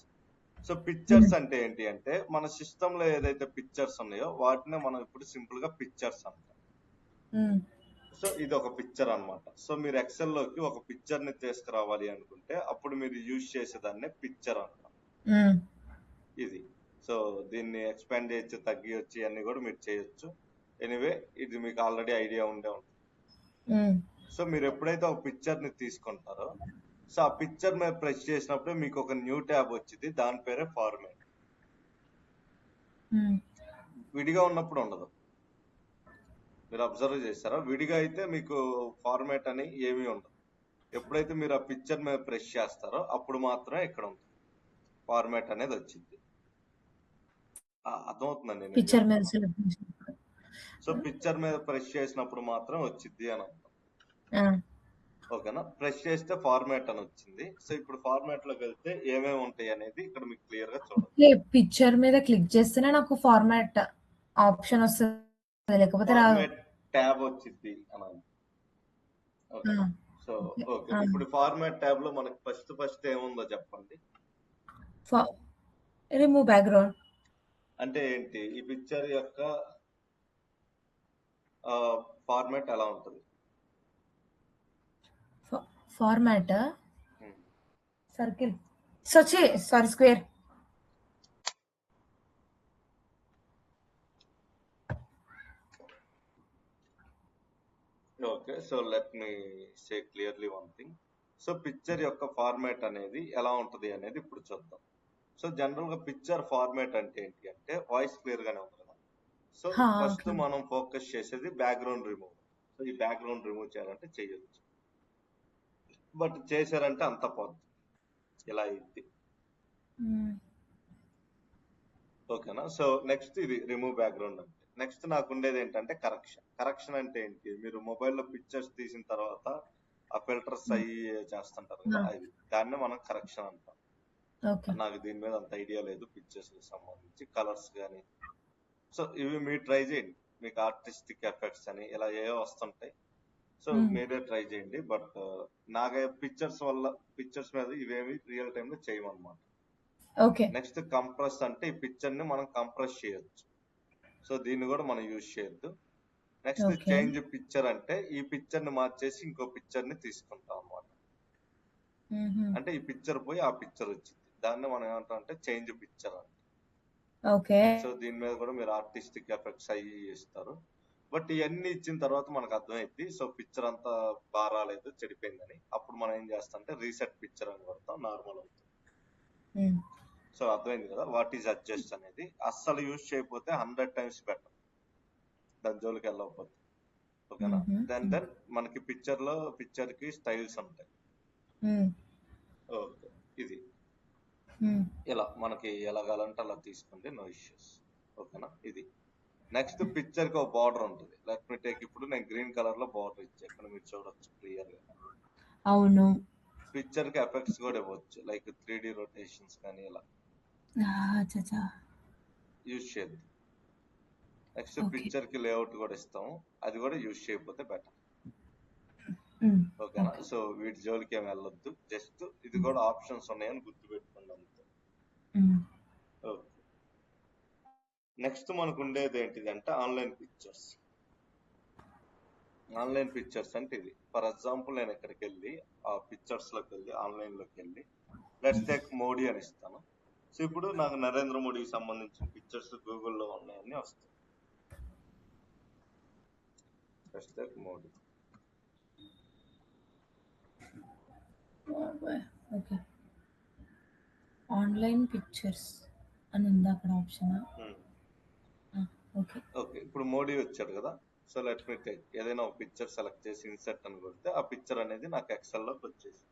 సో పిక్చర్స్ అంటే ఏంటి అంటే మన సిస్టమ్ లో ఏదైతే పిక్చర్స్ ఉన్నాయో వాటినే మనం ఇప్పుడు సింపుల్ గా పిక్చర్స్ అంటాం. సో ఇది ఒక పిక్చర్ అన్నమాట. సో మీరు ఎక్సెల్ లోకి ఒక పిక్చర్ ని తీసుకురావాలి అనుకుంటే అప్పుడు మీరు యూజ్ చేసేదాన్ని పిక్చర్ అంటాం. ఇది. సో దీన్ని ఎక్స్పాండ్ చేయొచ్చు, తగ్గియొచ్చు, అన్ని కూడా మీరు చేయొచ్చు. ఎనీవే ఇది మీకు ఆల్రెడీ ఐడియా ఉండే ఉంటుంది. సో మీరు ఎప్పుడైతే ఒక పిక్చర్ ని తీసుకుంటారో సో ఆ పిక్చర్ మీద ప్రెస్ చేసినప్పుడు మీకు ఒక న్యూ ట్యాబ్ వచ్చింది. దాని పేరే ఫార్మాట్. విడిగా ఉన్నప్పుడు ఉండదు. మీరు అబ్జర్వ్ చేస్తారా? విడిగా అయితే మీకు ఫార్మాట్ అని ఏమీ ఉండదు. ఎప్పుడైతే మీరు ఆ పిక్చర్ మీద ప్రెస్ చేస్తారో అప్పుడు మాత్రమే ఇక్కడ ఉంటుంది ఫార్మాట్ అనేది వచ్చింది. అర్థమవుతుందండి? పిక్చర్ మీద సో పిక్చర్ మీద ప్రెస్ చేసినప్పుడు మాత్రం వచ్చింది అని అర్థం. ఓకేనా? ప్రెస్ చేస్తే ఫార్మాట్ అని వచ్చింది. సో ఇప్పుడు ఫార్మాట్ లోకి వెళ్తే ఏమేమి ఉంటాయి అనేది ఇక్కడ మీకు క్లియర్ గా చూడండి. పిక్చర్ మీద క్లిక్ చేస్తేనే నాకు ఫార్మాట్ ఆప్షన్ వస్తుంది, లేకపోతే ఫార్మాట్ ట్యాబ్ వచ్చింది అని. Okay, so okay. ఇప్పుడు ఫార్మాట్ ట్యాబ్ లో మనకి ఫస్ట్ ఏముందో చెప్పండి. రిమూవ్ బ్యాక్గ్రౌండ్ అంటే ఏంటి? ఈ పిక్చర్ యొక్క ఫార్మాట్ ఎలా ఉంటుంది? Format circle, sorry square. Okay, so let me say clearly one thing. So picture యొక్క ఫార్మాట్ అనేది ఎలా ఉంటుంది అనేది ఇప్పుడు చూద్దాం. సో జనరల్ గా పిక్చర్ ఫార్మాట్ అంటే ఏంటి అంటే వాయిస్ క్లియర్ గానే ఉంటుంది కదా. సో ఫస్ట్ మనం ఫోకస్ చేసేది బ్యాక్గ్రౌండ్ రిమూవ్. సో ఈ బ్యాక్గ్రౌండ్ రిమూవ్ చేయాలంటే చేయొచ్చు, బట్ చేశారంటే అంత పోద్ది, ఇలా అయింది. ఓకేనా? సో నెక్స్ట్ ఇది రిమూవ్ బ్యాక్గ్రౌండ్ అంటే. నెక్స్ట్ నాకు ఉండేది ఏంటంటే కరెక్షన్. కరెక్షన్ అంటే ఏంటి? మీరు మొబైల్లో పిక్చర్స్ తీసిన తర్వాత ఆ ఫిల్టర్స్ అయ్యి చేస్తుంటారు కదా, అది దాన్ని మనం కరెక్షన్ అంటాం. నాకు దీని మీద అంత ఐడియా లేదు పిక్చర్స్ కి సంబంధించి, కలర్స్ కానీ. సో ఇవి మీరు ట్రై చేయండి. మీకు ఆర్టిస్టిక్ ఎఫెక్ట్స్ అని ఇలా ఏవో వస్తుంటాయి. సో మీరే ట్రై చేయండి. బట్ నాకే పిక్చర్స్ మీద ఇవేమి రియల్ టైమ్ లో చేయమన్నమాట. నెక్స్ట్ కంప్రెస్ అంటే ఈ పిక్చర్ ని మనం కంప్రెస్ చేయొచ్చు. సో దీన్ని కూడా మనం యూజ్ చేయొద్దు. నెక్స్ట్ చేంజ్ పిక్చర్ అంటే ఈ పిక్చర్ ని మార్చేసి ఇంకో పిక్చర్ ని తీసుకుంటాం అన్నమాట. అంటే ఈ పిక్చర్ పోయి ఆ పిక్చర్ వచ్చింది, దాన్ని మనం ఏమంటాం అంటే చేంజ్ పిక్చర్ అంటే. సో దీని మీద కూడా మీరు ఆర్టిస్టిక్ ఎఫెక్ట్స్ అయ్యి ఇస్తారు. బట్ ఇవన్నీ ఇచ్చిన తర్వాత మనకు అర్థమైంది సో పిక్చర్ అంతా బాగా రాలేదు, చెడిపోయిందని. అప్పుడు మనం ఏం చేస్తాం అంటే రీసెట్ పిక్చర్ అని కొడతాం, నార్మల్ అవుతుంది. సో అర్థమైంది కదా వాట్ ఈజ్ అడ్జస్ట్ అనేది. అస్సలు యూజ్ చేయకపోతే 100 times బెటర్, దాని జోలికి వెళ్ళకపోతే. ఓకేనా. దెన్ మనకి పిక్చర్ కి స్టైల్స్ ఉంటాయి. ఓకే, ఇది ఇలా మనకి ఎలా కావాలంటే అలా తీసుకోండి, నో ఇష్యూస్. ఓకేనా. ఇది నెక్స్ట్ పిక్చర్ కి ఒక బార్డర్ ఉంటుంది. లెట్ మీ టేక్, ఇప్పుడు నేను గ్రీన్ కలర్ లో బార్డర్ ఇచ్చా, ఇక్కడ మీరు చూడొచ్చు క్లియర్ గా. అవును. పిక్చర్ కి ఎఫెక్ట్స్ కూడా ఇవ్వచ్చు, లైక్ 3D రొటేషన్స్ కానీ ఇలా యూజ్ చేయద్దు. నెక్స్ట్ పిక్చర్ కి లేఅవుట్ కూడా ఇస్తాము, అది కూడా యూజ్ చేయకపోతే బెటర్. ఓకేనా. సో వీటి జోలికి ఏమి వెళ్ళొద్దు, జస్ట్ ఇది కూడా ఆప్షన్స్ ఉన్నాయని గుర్తుపెట్టుకోండి అంతే. ఓకే. నెక్స్ట్ మనకు ఉండేది ఏంటిదంటే ఆన్లైన్ పిక్చర్స్. ఆన్లైన్ పిక్చర్స్ అంటే ఇది. ఫర్ ఎగ్జాంపుల్ నేను ఇక్కడికి వెళ్ళి ఆ పిక్చర్స్ లోకి వెళ్ళి ఆన్లైన్ లోకి వెళ్ళి లెట్స్ టేక్ మోడీ అని ఇస్తాను. సో ఇప్పుడు నాకు నరేంద్ర మోడీకి సంబంధించిన పిక్చర్స్ గూగుల్లో ఉన్నాయని వస్తాయి. Let's take Modi. Okay, online pictures అని ఉంది అక్కడ ఆప్షన్. ఓకే ఓకే, ఇప్పుడు మోడీ వచ్చాడు కదా. సో లెట్ మీ టేక్ ఏదైనా ఒక పిక్చర్ సెలెక్ట్ చేసి ఇన్సర్ట్ అని కొడితే ఆ పిక్చర్ అనేది నాకు ఎక్సెల్ లోకి వచ్చేసి.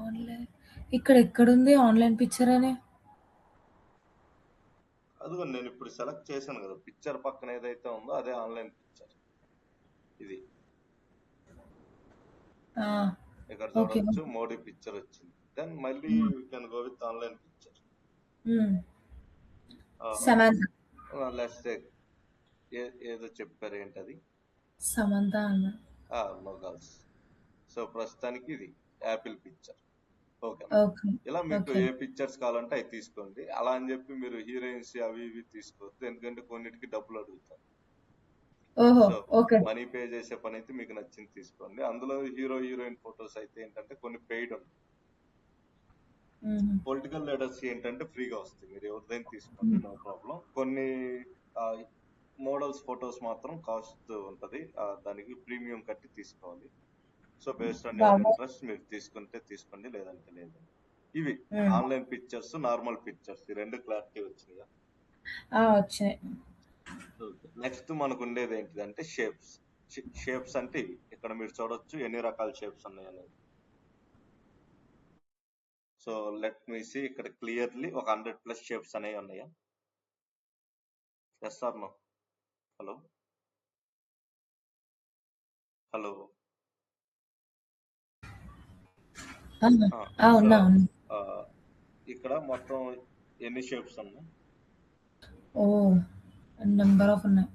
ఆన్లైన్ ఇక్కడ ఎక్కడుంది ఆన్లైన్ పిక్చర్ అని? అదిగో నేను ఇప్పుడు సెలెక్ట్ చేశాను కదా, పిక్చర్ పక్కన ఏదైతే ఉందో అదే ఆన్లైన్ పిక్చర్. ఇది ఇక్కడ చూడొచ్చు, మోడీ పిక్చర్ వచ్చింది. దెన్ మళ్ళీ you can go with online picture. Let's take ఏదో చెప్పారు, ఏంటది? సమంత అన్న. No girls. సో ప్రస్తుతానికి ఇది యాపిల్ పిక్చర్. ఓకే, ఇలా మీకు ఏ పిక్చర్స్ కావాలంటే అవి తీసుకోండి. అలా అని చెప్పి మీరు హీరోయిన్స్ అవి ఇవి తీసుకోవద్దు, ఎందుకంటే కొన్నిటికి డబ్బులు అడుగుతారు. సో మనీ పే చేసే పని అయితే మీకు నచ్చింది తీసుకోండి. అందులో హీరో హీరోయిన్ ఫొటోస్ అయితే ఏంటంటే కొన్ని పెయిడ్ ఉంటాయి. పొలిటికల్ లీడర్స్ ఏంటంటే ఫ్రీగా వస్తాయి, మీరు ఎవరిదైనా తీసుకోండి, నో ప్రాబ్లం. కొన్ని మోడల్స్ ఫొటోస్ మాత్రం కాస్ట్ ఉంటది, దానికి ప్రీమియం కట్టి తీసుకోవాలి. So based on your interest మీరు తీసుకుంటే తీసుకోండి, లేదంటే లేదు. ఇవి ఆన్లైన్ పిక్చర్స్, నార్మల్ పిక్చర్స్, ఈ రెండు క్లారిటీ వచ్చినాయా? వచ్చాయి. నెక్స్ట్ మనకు ఉండేది ఏంటిదంటే షేప్స్. షేప్స్ అంటే ఇవి, ఇక్కడ మీరు చూడొచ్చు ఎన్ని రకాల షేప్స్ ఉన్నాయి అనేది. సో లెట్ మీ సీ, ఇక్కడ క్లియర్లీ ఒక 100+ షేప్స్ అనేవి ఉన్నాయా? Yes or no? Hello hello ఇక్కడ మొత్తం ఎన్ని షేప్స్ ఉన్నాయి? నెంబర్ ఆఫ్ ఉన్నాయి.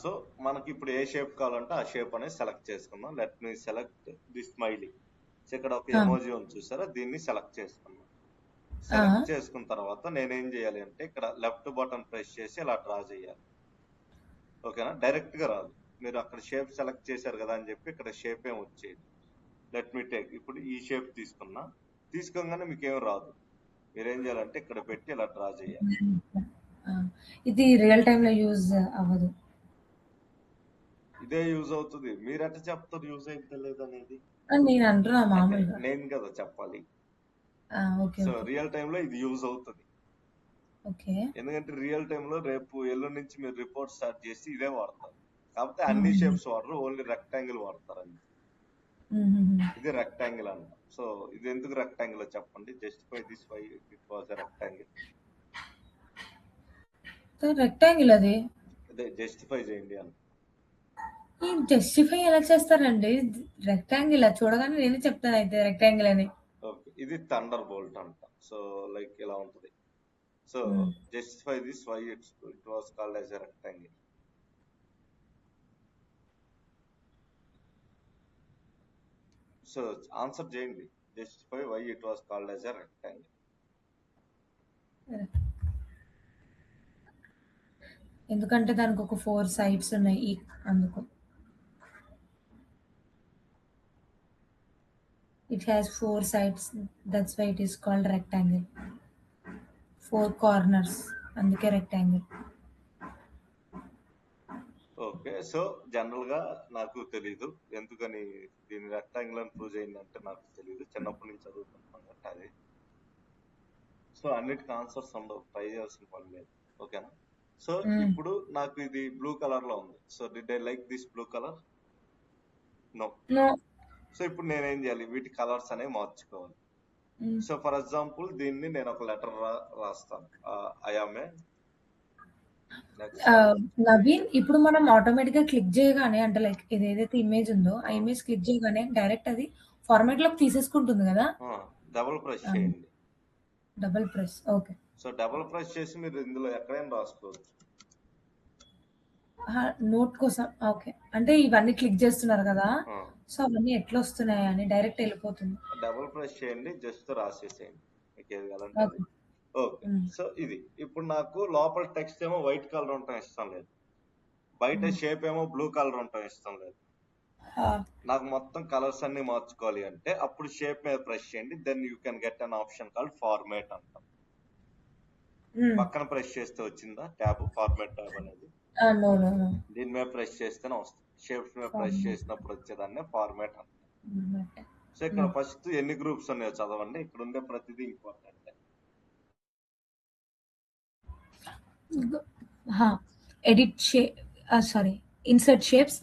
సో మనకి ఇప్పుడు ఏ షేప్ కావాలంటే ఆ షేప్ అనేది సెలెక్ట్ చేసుకుందాం. Let me select the smiley. So ఇక్కడ ఒక ఎమోజీ ఉంది చూసారా, దీన్ని సెలెక్ట్ చేసుకున్నాం. సెలెక్ట్ చేసుకున్న తర్వాత నేనేం చేయాలి అంటే ఇక్కడ లెఫ్ట్ బటన్ ప్రెస్ చేసి ఇలా డ్రా చేయాలి. ఓకేనా. డైరెక్ట్ గా రాదు, మీరు అక్కడ షేప్ సెలెక్ట్ చేశారు కదా అని చెప్పి ఇక్కడ షేప్ ఏం వచ్చేది. లెట్ మీ టేక్, ఇప్పుడు ఈ షేప్ తీసుకున్నా, తీసుకోగానే మీకు ఏం రాదు. మీరేం చేయాలంటే ఇక్కడ పెట్టి ఇలా డ్రా చేయాలి. ఇది రియల్ టైమ్ లో యూజ్ అవ్వదు. ఇదే యూజ్ అవుతుంది. మీరు ఎట్లా చెప్తారు యూజ్ అయితే లేదనేది? నేను అంటున్నా మామూలుగా, నేను కదా చెప్పాలి. సో రియల్ టైమ్ లో ఇది యూజ్ అవుతుంది. ఎందుకంటే రియల్ టైమ్ లో రేపు ఎల్లుండి నుంచి మీరు రిపోర్ట్ స్టార్ట్ చేసి ఇదే వాడతారు. కాకపోతే అన్ని షేప్స్ వాడరు, ఓన్లీ రెక్టాంగిల్ వాడతారు అండి. ఇది రెక్టాంగిల్ అంట. సో ఇది ఎందుకు రెక్టాంగిల్ చెప్పండి. Justify this why it was rectangle. Rectangle అది అదే జస్టిఫై చేయండి అని. జస్టిఫై ఎలా చేస్తారండి? రెక్టాంగిల్ చూడగానే నేను చెప్తాను అయితే రెక్టాంగిల్ అని. ఓకే, ఇది థండర్ బోల్ట్ అంట. సో లైక్ ఇలా ఉంటది. So justify this why it was called as a rectangle. So answer చేయండి, justify why it was called as a rectangle. ఎందుకంటే దానికి ఒక 4 సైడ్స్ ఉన్నాయి, అందుకు. It has 4 sides, that's why it is called rectangle. 4 corners, అందుకే rectangle. Okay, so general గా నాకు తెలీదు ఎందుకని దీన్ని రెక్టాంగిల్ అని ప్రూవ్ చేయండి అంటే నాకు తెలీదు, చిన్నప్పటి నుంచి చదువుకుంటున్నాం కాబట్టి అది. సో అన్నిటికీ ఆన్సర్స్ ఉండవు, ట్రై చేయాల్సిన పని లేదు. ఓకేనా. సో ఇప్పుడు నాకు ఇది బ్లూ కలర్ లో ఉంది. So did I like this blue colour? No. No. So ఇప్పుడు నేనేం చేయాలి, వీటి కలర్స్ అనేవి మార్చుకోవాలి. సో ఫర్ ఎగ్జాంపుల్ దీన్ని నేను ఒక లెటర్ రాస్తాను, ఐఆమే. నవీన్, ఇప్పుడు మనం ఆటోమేటిక్ గా క్లిక్ చేయగానే, అంటే లైక్ ఇది ఏదైతే ఇమేజ్ ఉందో ఆ ఇమేజ్ క్లిక్ చేయగానే డైరెక్ట్ అది ఫార్మాట్ లోకి తీసేసుకుంటుంది కదా? డబుల్ ప్రెస్ చేయండి. Double press. Okay. So double press చేసి మీరు ఇందులో ఎక్కడైనా రాసుకోవచ్చు. నోట్ కోసం. ఓకే, అంటే ఇవన్నీ క్లిక్ చేస్తున్నారు కదా, సో అవన్నీ ఎట్లా వస్తున్నాయి అని డైరెక్ట్ వెళ్ళిపోతుంది. డబుల్ ప్రెస్ చేయండి, జస్ట్ రాసేసేయండి మీకు ఏది కావాలంటే. ఓకే. సో ఇది ఇప్పుడు నాకు లోపల టెక్స్ట్ ఏమో వైట్ కలర్ ఉండటం ఇష్టం లేదు, బయట షేప్ ఏమో బ్లూ కలర్ ఉండటం ఇష్టం లేదు. నాకు మొత్తం కలర్స్ అన్ని మార్చుకోవాలి అంటే అప్పుడు షేప్ మీద ప్రెస్ చేయండి. Then you can get an option called format అంటాం. పక్కన ప్రెస్ చేస్తే వచ్చిందా ట్యాబ్, ఫార్మాట్ ట్యాబ్ అనేది? దీని మీద ప్రెస్ చేస్తేనే వస్తుంది. షేప్స్ మీద ప్రెస్ చేసినప్పుడు వచ్చేదాన్ని ఫార్మాట్ అంటాం. సో ఇక్కడ ఫస్ట్ ఎన్ని గ్రూప్స్ ఉన్నాయో చదవండి. ఇక్కడ ఉండే ప్రతిదీ important. Edit sorry, insert shapes,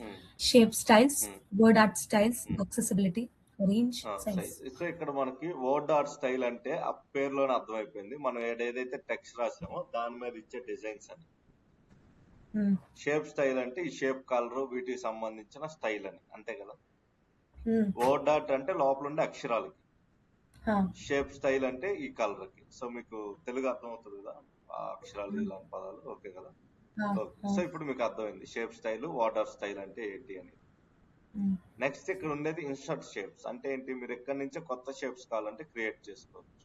shape styles, word art styles, accessibility, range, size. So ఇక్కడ మనకి వర్డ్ ఆర్ట్ స్టైల్ అంటే ఆ పేరులోనే అర్థమైపోయింది, మనం ఏదైతే టెక్స్ట్ రాసామో దాని మీద ఇచ్చే డిజైన్స్ అని. షేప్ స్టైల్ అంటే ఈ షేప్, కలర్, వీటికి సంబంధించిన స్టైల్ అని, అంతే కదా. వర్డ్ ఆర్ట్ అంటే లోపల ఉండే అక్షరాలకి, షేప్ స్టైల్ అంటే ఈ కలర్ కి. సో మీకు తెలుగు అర్థమవుతుంది కదా, ఆ అక్షరాలు ఇలాంటి పదాలు, ఓకే కదా. సో ఇప్పుడు మీకు అర్థమైంది shape style, word art style అంటే ఏంటి అని. నెక్స్ట్ ఇక్కడ ఉండేది ఇన్సర్ట్ షేప్స్. అంటే ఏంటి, మీరు ఎక్కడి నుంచో కొత్త షేప్స్ కావాలంటే క్రియేట్ చేసుకోవచ్చు.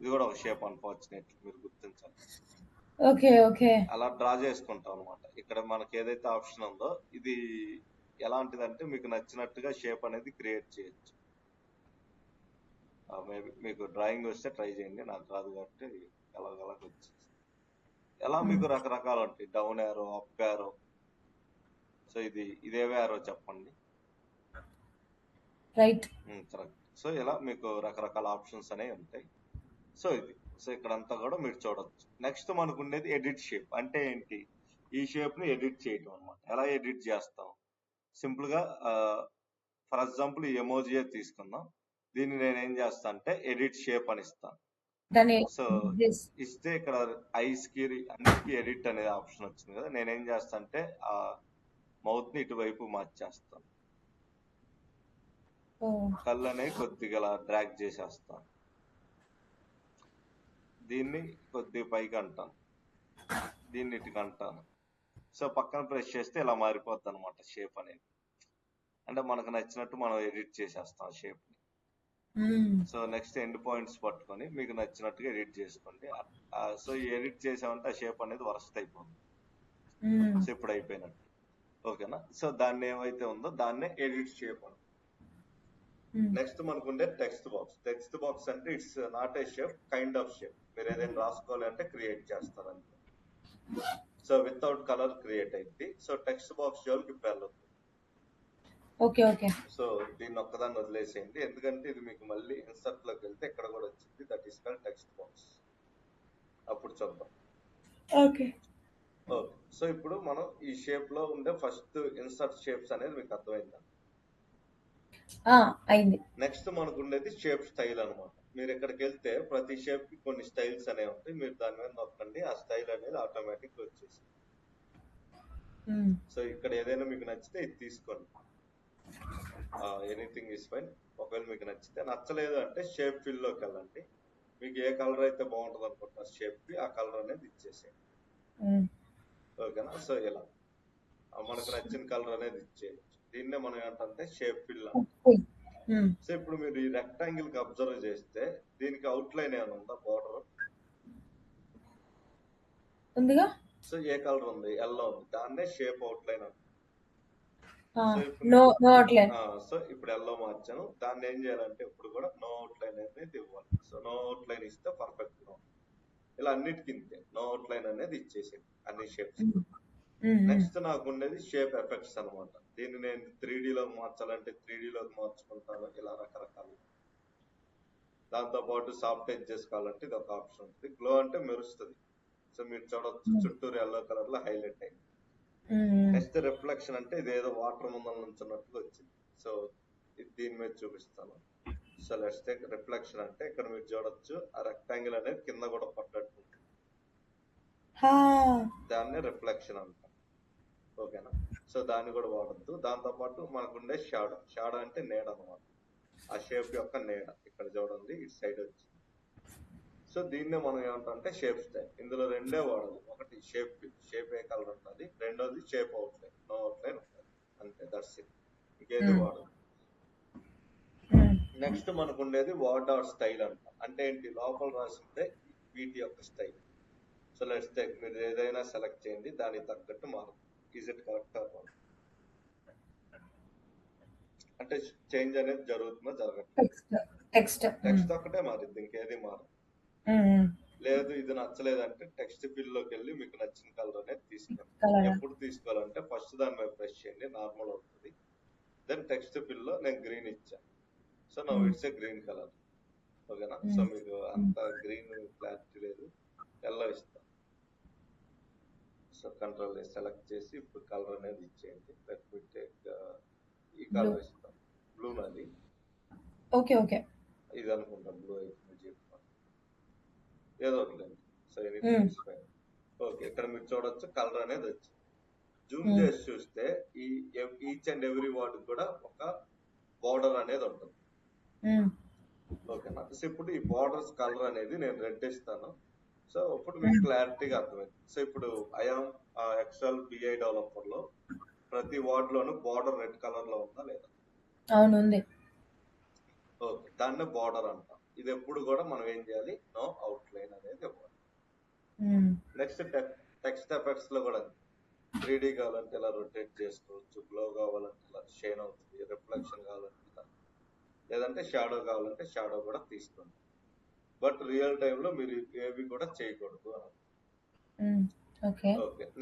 ఇది కూడా ఒక షేప్, అన్ఫార్చునేట్లీ మీరు గుర్తించాలి. అలా డ్రా చేసుకుంటాం అనమాట. ఇక్కడ మనకి ఏదైతే ఆప్షన్ ఉందో ఇది ఎలాంటిదంటే మీకు నచ్చినట్టుగా షేప్ అనేది క్రియేట్ చేయొచ్చు. మేబీ మీకు డ్రాయింగ్ వస్తే ట్రై చేయండి, నాకు రాదు కాబట్టి ఎలాగలా వచ్చేసి. ఎలా మీకు రకరకాలు ఉంటాయి, down arrow, up arrow. So ఇదేవే యారో చెప్పండి. రైట్. కరెక్ట్. సో ఇలా మీకు రకరకాల ఆప్షన్స్ అనేవి ఉంటాయి. సో ఇది, సో ఇక్కడంతా కూడా మీరు చూడొచ్చు. నెక్స్ట్ మనకు ఉండేది ఎడిట్ షేప్. అంటే ఏంటి, ఈ షేప్ ని ఎడిట్ చేయటం అనమాట. ఎలా ఎడిట్ చేస్తాం, సింపుల్ గా ఫర్ ఎగ్జాంపుల్ ఈ ఎమోజీ తీసుకుందాం. దీన్ని నేను ఏం చేస్తా అంటే ఎడిట్ షేప్ అని ఇస్తాను. సో ఇస్తే ఇక్కడ ఐస్ కి అన్నిటికీ ఎడిట్ అనేది ఆప్షన్ వచ్చింది కదా. నేనేం చేస్తా అంటే ఆ మౌత్ ని ఇటువైపు మార్చేస్తాను, కళ్ళు అనేవి కొద్దిగా డ్రాగ్ చేసేస్తాను, దీన్ని కొద్దిగా పైకి అంటాను, దీన్ని ఇటుకు అంటాను. సో పక్కన ప్రెస్ చేస్తే ఇలా మారిపోద్ది అనమాట షేప్ అనేది. అంటే మనకు నచ్చినట్టు మనం ఎడిట్ చేసేస్తాం షేప్ ని. సో నెక్స్ట్ ఎండ్ పాయింట్స్ పట్టుకొని మీకు నచ్చినట్టుగా ఎడిట్ చేసుకోండి. సో ఈ ఎడిట్ చేసామంటే ఆ షేప్ అనేది వరస్ట్ అయిపోతుంది. సో ఇప్పుడు అయిపోయినట్టు, ఓకేనా. సో దాన్ని ఏమైతే ఉందో దాన్నే ఎడిట్ షేప్ అంట. నెక్స్ట్ మనకు ఉండే టెక్స్ట్ బాక్స్. టెక్స్ట్ బాక్స్ అంటే it's not a shape, kind of shape. మీరు ఏదైనా రాసుకోవాలి అంటే క్రియేట్ చేస్తారంటే. సో వితౌట్ కలర్ క్రియేట్ అయింది. సో టెక్స్ట్ బాక్స్ జోలికి ఇప్పుడు వెళ్ళొద్దు. సో దీన్ని ఒక్కదాన్ని వదిలేసేయండి, ఎందుకంటే ఇది మీకు మళ్ళీ ఇన్సర్ట్ లోకి వెళ్తే ఇక్కడ కూడా వచ్చింది, that is called text box. అప్పుడు చూద్దాం. ఓకే. సో ఇప్పుడు మనం ఈ షేప్ లో ఉండే ఫస్ట్ ఇన్సర్ట్ షేప్స్ అనేది మీకు అర్థమైందా? అయింది. నెక్స్ట్ మనకు ఉండేది షేప్ స్టైల్ అనమాట. మీరు ఇక్కడికి వెళ్తే ప్రతి షేప్ కి కొన్ని స్టైల్స్ అనేవి ఉంటాయి. మీరు దాని మీద నొక్కండి, ఆ స్టైల్ అనేది ఆటోమేటిక్ వచ్చేసి. సో ఇక్కడ ఏదైనా మీకు నచ్చితే ఇది తీసుకోండి, ఎనీథింగ్ ఈస్ ఫైన్. ఒకవేళ మీకు నచ్చితే, నచ్చలేదు అంటే షేప్ ఫిల్ లోకి వెళ్ళండి. మీకు ఏ కలర్ అయితే బాగుంటుంది అనుకుంటున్నారు షేప్ కి, ఆ కలర్ అనేది ఇచ్చేసేయండి, ఓకేనా. సో ఇలా మనకు నచ్చిన కలర్ అనేది ఇచ్చేయచ్చు. దీన్నే మనం ఏంటంటే షేప్ ఫిల్ అంటాం. సో ఇప్పుడు మీరు ఈ రెక్టాంగిల్ కి అబ్జర్వ్ చేస్తే దీనికి అవుట్ లైన్ ఏమైనా ఉందా, బోర్డర్ ఉందిగా. సో ఏ కలర్ ఉంది, ఎల్లో ఉంది, దాన్నే షేప్ అవుట్ లైన్ అంటాం. సో ఇప్పుడు ఎల్లో మార్చాను, దాన్ని ఏం చేయాలంటే ఇప్పుడు కూడా నో అవుట్ లైన్ అనేది ఇవ్వాలి. సో నో అవుట్ లైన్ ఇస్తే పర్ఫెక్ట్ గా ఉంటుంది. ఇలా అన్నిటికి ఇంతే నో అవుట్ లైన్ అనేది ఇచ్చేసింది అన్ని షేప్స్. నెక్స్ట్ నాకు ఉండేది షేప్ ఎఫెక్ట్స్ అనమాట. దీన్ని నేను 3D లోకి మార్చాలంటే 3D లోకి మార్చుకుంటాను, ఇలా రకరకాలు. దాంతో పాటు సాఫ్ట్ ఎడ్జెస్ కావాలంటే ఇది ఒక ఆప్షన్ ఉంటుంది. గ్లో అంటే మెరుస్తుంది, సో మీరు చూడొచ్చు చుట్టూరు ఎల్లో కలర్ లో హైలైట్ అయింది. నెక్స్ట్ రిఫ్లెక్షన్ అంటే ఇదేదో వాటర్ ముందర నుంచున్నట్టుగా వచ్చింది. సో దీని మీద చూపిస్తాను. సో లెట్స్ టేక్ రిఫ్లెక్షన్ అంటే ఇక్కడ మీరు చూడొచ్చు ఆ రెక్టాంగిల్ అనేది కింద కూడా పడ్డట్టు దాన్ని రిఫ్లెక్షన్ అంటాం. ఓకేనా? సో దాన్ని కూడా వాడద్దు. దాంతో పాటు మనకు ఉండే షాడో అంటే నీడ అనమాట. ఆ షేప్ యొక్క నీడ ఇక్కడ చూడండి ఇటు సైడ్ వచ్చింది. సో దీన్నే మనం ఏమంటాం షేప్ స్టైల్. ఇందులో రెండే వాడాలి. ఒకటి షేప్ ఏ కలర్ ఉండాలి, రెండోది షేప్ అవుట్లైన్. నో అవుట్లైన్ ఉండాలి, అంతే. That's it. ఇంకేది వాడదు. నెక్స్ట్ మనకు ఉండేది వాట్ ఆర్ స్టైల్ అంట. అంటే ఏంటి? లోపల రాసిందే వీటి యొక్క స్టైల్. సో లెట్స్ టేక్, మీరు ఏదైనా సెలెక్ట్ చేయండి, దానికి తగ్గట్టు మారుతుంది. Is it correct or not? అంటే చేంజ్ అనేది జరుగుతుందో జరగట్లేదు. టెక్స్ట్ ఒక్కటే మారింది, ఇంకేది మారదు. లేదు ఇది నచ్చలేదంటే టెక్స్ట్ ఫిల్ లోకి వెళ్ళి మీకు నచ్చిన కలర్ అనేది తీసుకోండి. ఎప్పుడు తీసుకోవాలంటే ఫస్ట్ దాని మీద ప్రెస్ చేయండి, నార్మల్ అవుతుంది. దెన్ టెక్స్ట్ ఫిల్ లో నేను గ్రీన్ ఇచ్చాను. సో నా ఇట్స్ ఏ గ్రీన్ కలర్. ఓకేనా? సో మీకు అంత గ్రీన్ క్లారిటీ లేదు, ఎల్లో ఇస్తాను. సో కంట్రోల్ సెలెక్ట్ చేసి ఇప్పుడు కలర్ అనేది ఇచ్చేయండి. లెట్ మీ టేక్ ఈ కలర్ ఇస్తాం, బ్లూ నది. ఓకే ఓకే, ఇది అనుకుంటా బ్లూ అయితే చెప్తాను, ఏదో ఒకటి. So anything fine. ఓకే, ఇక్కడ మీరు చూడొచ్చు కలర్ అనేది వచ్చింది. జూమ్ చేసి చూస్తే ఈ ఈచ్ అండ్ ఎవ్రీ వర్డ్ కూడా ఒక బార్డర్ అనేది ఉంటుంది. ఓకేనా? సో ఇప్పుడు ఈ బార్డర్స్ కలర్ అనేది నేను రెడ్ ఇస్తాను. సో ఇప్పుడు మీకు క్లారిటీగా అర్థమైంది. సో ఇప్పుడు ఐఆమ్ ఎక్సెల్ బిఐ డెవలపర్ లో ప్రతి వర్డ్ లోను బార్డర్ రెడ్ కలర్ లో ఉందా లేదా? అవును, ఉంది. ఓకే, దాన్ని బార్డర్ అంటాం. ఇది ఎప్పుడు కూడా మనం ఏం చేయాలి? నో అవుట్ లైన్ అనేది ఇవ్వాలి. నెక్స్ట్ టెక్స్ట్ ఎఫెక్ట్స్ లో కూడా 3D కావాలంటే ఇలా రొటేట్ చేసుకోవచ్చు, గ్లో కావాలంటే ఇలా షైన్ అవుతుంది, రిఫ్లెక్షన్ కావాలంటే ఇలా, లేదంటే షాడో కావాలంటే షాడో కూడా తీసుకోండి. బట్ రియల్ టైమ్ లో మీరు ఏవి కూడా చేయకూడదు. ఓకే,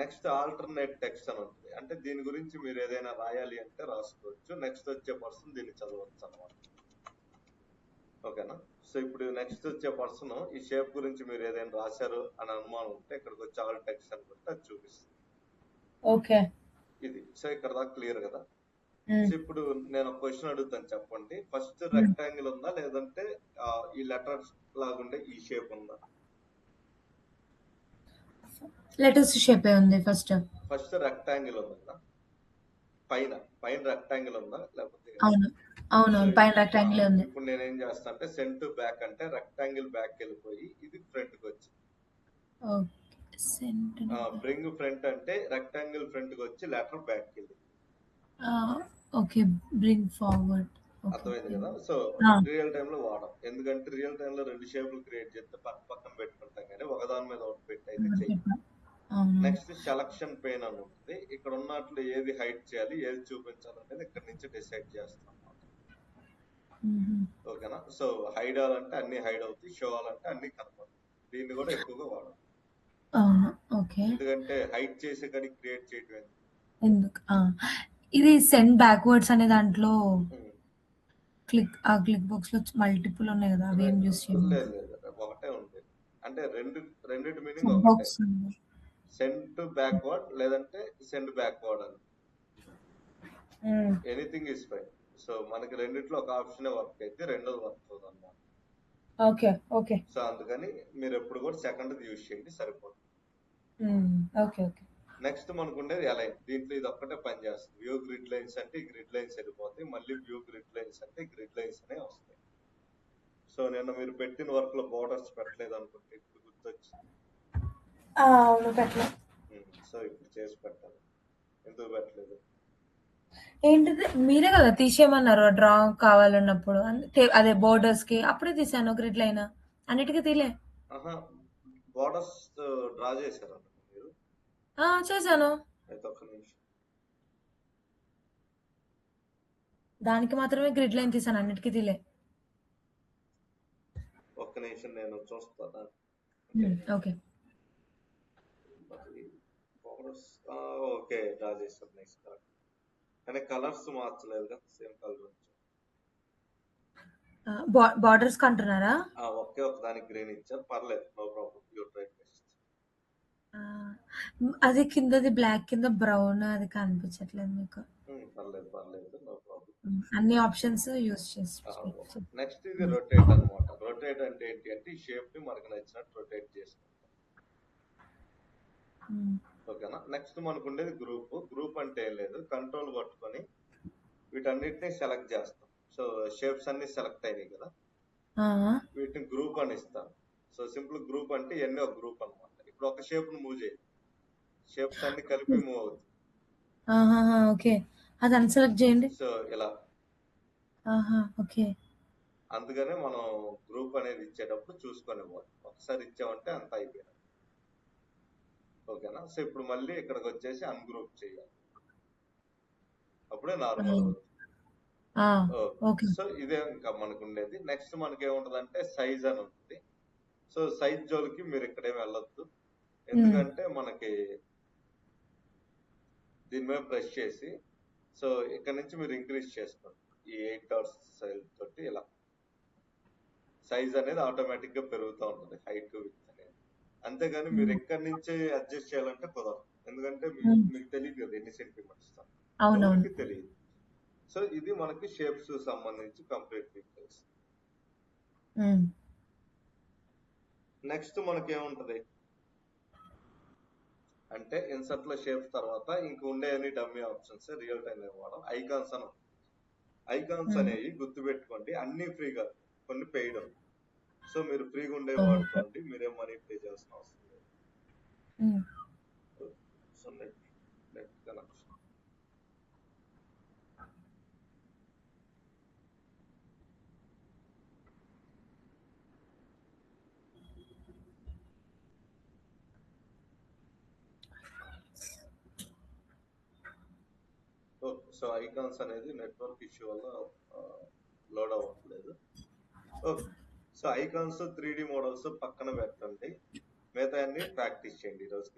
నెక్స్ట్ ఆల్టర్నేట్ టెక్స్ట్ అని ఉంటుంది. అంటే దీని గురించి మీరు ఏదైనా రాయాలి అంటే రాసుకోవచ్చు, నెక్స్ట్ వచ్చే పర్సన్ దీన్ని చదవచ్చు అనమాట. ఓకేనా? సో ఇప్పుడు నెక్స్ట్ వచ్చే పర్సన్ ఈ షేప్ గురించి మీరు ఏదైనా రాశారు అని అనుమానం ఉంటే ఇక్కడికి వచ్చి ఆల్ టెక్స్ట్ అనుకుంటే అది చూపిస్తుంది. ఓకే, ఇది. సో ఇక్కడ దాకా క్లియర్ కదా? సో ఇప్పుడు నేను ఒక క్వశ్చన్ అడుగుతాను, చెప్పండి. ఫస్ట్ రెక్టాంగిల్ ఉందా, లేదంటే ఈ లెటర్స్ లాగుండే ఈ షేప్ ఉందా? లెటర్స్ షేప్ ఉంది. ఫస్ట్ రెక్టాంగిల్ ఉందా? పైన రెక్టాంగిల్ ఉందా లేకపోతే? అవును, పైన రెక్టాంగిల్ ఉంది. ఇప్పుడు నేను ఏం చేస్తా అంటే సెంట్ బ్యాక్ అంటే రెక్టాంగిల్ బ్యాక్ వెళ్ళిపోయి ఇది ఫ్రంట్ కి వచ్చి బ్రింగ్ ఫ్రంట్ అంటే రెక్టాంగిల్ ఫ్రంట్ కి వచ్చి లెటర్ బ్యాక్ వెళ్ళి. Okay, bring forward. అర్థమైంది కదా? సో రియల్ టైమ్ లో వాడం, ఎందుకంటే రియల్ టైమ్ లో రెండు షేపులు క్రియేట్ చేస్తే పక్కన పెట్టుకుంటాం, కానీ ఒకదాని మీద ఒకటి పెట్టి అయితే చెయ్యి. నెక్స్ట్ సెలక్షన్ పెయిన్ అని ఉంటుంది. ఇక్కడ ఉన్నట్లు ఏది హైడ్ చేయాలి, ఏది చూపించాలనేది ఇక్కడ నుంచి డిసైడ్ చేస్తాం. ఓకేనా? సో హైడ్ అవ్వాలంటే అన్ని హైడ్ అవుతాయి, షో అవ్వాలంటే అన్ని కనపడతాయి. దీన్ని కూడా ఎక్కువగా వాడదు, ఎందుకంటే హైడ్ చేసే కానీ క్రియేట్ చేయడం ఎందుకు. ఇది సెండ్ బ్యాక్వర్డ్స్ అనే దాంట్లో క్లిక్ బాక్స్ లో మల్టిపుల్ ఉన్నాయి కదా, అవి ఏం యూస్ చేయాలి? లేదు, ఒకటే ఉంది. అంటే రెండిటి మీనింగ్ ఒకటే, సెండ్ బ్యాక్వర్డ్ లేదంటే సెండ్ బ్యాక్వర్డ్ అని. Anything is fine. సో మనకి రెండిట్లో ఒక ఆప్షన్ వర్క్ అయితే రెండోది వర్క్ అవుతుంది అన్నమాట. ఓకే. సో అందుకని మీరు ఎప్పుడు కూడా సెకండ్ యూజ్ చేయండి, సరిపోతుంది. ఓకే. నెక్స్ట్ మనకు ఉండేది అలైన్. దీంట్లో ఇది ఒక్కటే పని చేస్తుంది. వ్యూ గ్రిడ్ లైన్స్ అంటే ఈ గ్రిడ్ లైన్స్ వెళ్ళిపోతాయి, మళ్ళీ వ్యూ గ్రిడ్ లైన్స్ అంటే గ్రిడ్ లైన్స్ అనే వస్తాయి. సో నిన్న మీరు పెట్టిన వర్క్ లో బోర్డర్స్ పెట్టలేదు అనుకుంటే ఇప్పుడు గుర్తొచ్చింది. అవును, పెట్టలేదు. సో ఇప్పుడు చేసి పెట్టాలి. ఎందుకు పెట్టలేదు? ఏంటిది, మీరే కదా తీసేయమన్నారు డ్రా కావాలన్నప్పుడు. అదే బోర్డర్స్ కి అప్పుడే తీసాను, గ్రిడ్ లైన్ అన్నిటికీ తీలే. బోర్డర్స్ డ్రా చేశారు మీరు? చేశాను. అయితే ఒక్క నిమిషం, దానికి మాత్రమే గ్రిడ్ లైన్ తీసాను, అన్నిటికీ తీలే. ఒక్క నిమిషం నేను చూస్తాను. ఓకే, ఓకే, డ్రా చేశారు. నెక్స్ట్ కానీ కలర్స్ మార్చలేదు కదా, సేమ్ కలర్ వచ్చి. బార్డర్స్ కంటున్నారా? ఒకే ఒక దానికి గ్రీన్ ఇచ్చారు, పర్లేదు, no problem. Your try best. ఆ! అది కిందది బ్లాక్ కింద బ్రౌన్ అది కనిపించట్లేదు మీకు. పర్లేదు పర్లేదు, నో ప్రాబ్లం. అన్ని ఆప్షన్స్ యూజ్ చేసి నెక్స్ట్ ఇది రొటేట్ అన్నమాట. రొటేట్ అంటే ఏంటి అంటే ఈ షేప్ ని మనకు నచ్చినట్టు రొటేట్ చేసుకుంటాం. ఓకేనా. నెక్స్ట్ మనకు ఉండేది గ్రూప్. గ్రూప్ అంటే ఏం లేదు, కంట్రోల్ పట్టుకొని వీటన్నిటిని సెలెక్ట్ చేస్తాం. సో షేప్స్ అన్ని సెలెక్ట్ అయినాయి కదా, వీటిని గ్రూప్ అని ఇస్తాను. సో సింపుల్ గ్రూప్ అంటే ఇవన్నీ ఒక గ్రూప్ అన్నమాట. ఇప్పుడు ఒక షేప్ ను మూవ్ చేయాలి, షేప్స్ అన్ని కలిపి మూవ్ అవుతుంది. ఓకే, అది అన్సెలెక్ట్ చేయండి. సో ఇలా ఓకే. అందుకనే మనం గ్రూప్ అనేది ఇచ్చేటప్పుడు చూసుకొని ఇవ్వాలి. ఒకసారి ఇచ్చామంటే అంత అయిపోయినట్టు. ఓకేనా. సో ఇప్పుడు మళ్ళీ ఇక్కడికి వచ్చేసి అన్గ్రూప్ చేయాలి, అప్పుడే నార్మల్ అవుతుంది. ఓకే. సో ఇదే ఇంకా మనకు ఉండేది. నెక్స్ట్ మనకి ఏముంటదంటే సైజ్ అని ఉంటుంది. సో సైజ్ జోలికి మీరు ఇక్కడేమి వెళ్ళొద్దు, ఎందుకంటే మనకి దీని మీద ప్రెస్ చేసి సో ఇక్కడ నుంచి మీరు ఇంక్రీజ్ చేసుకోండి. ఈ 8 డాట్స్ సైజ్ తోటి ఇలా సైజ్ అనేది ఆటోమేటిక్ గా పెరుగుతూ ఉంటుంది, హైట్ విడ్త్ అనేది. అంతేగాని మీరు ఎక్కడి నుంచి అడ్జస్ట్ చేయాలంటే కుదరదు, ఎందుకంటే మీకు తెలియదు కదా ఎన్ని సెంటీమీటర్స్ ఎవరికి తెలియదు. సో ఇది మనకి షేప్స్ సంబంధించి కంప్లీట్ డీటెయిల్స్. నెక్స్ట్ మనకి ఏముంటది అంటే ఇన్సర్ట్ లో షేప్స్ తర్వాత ఇంక ఉండేవన్నీ డమ్మీ ఆప్షన్స్, రియల్ టైం ఇవ్వడం. ఐకాన్స్ అని, ఐకాన్స్ అనేవి గుర్తుపెట్టుకోండి, అన్ని ఫ్రీగా, కొన్ని పెయిడ్. సో మీరు ఫ్రీగా ఉండే వాడుకోండి, మీరేం మనీ పే చేయాల్సిన అవసరం లేదు. So net connection. So icons అనేది నెట్వర్క్ ఇష్యూ వల్ల లోడ్ అవ్వట్లేదు. Okay. So icons 3D models పక్కన పెట్టండి, మిగతా అన్ని ప్రాక్టీస్ చేయండి ఈరోజు.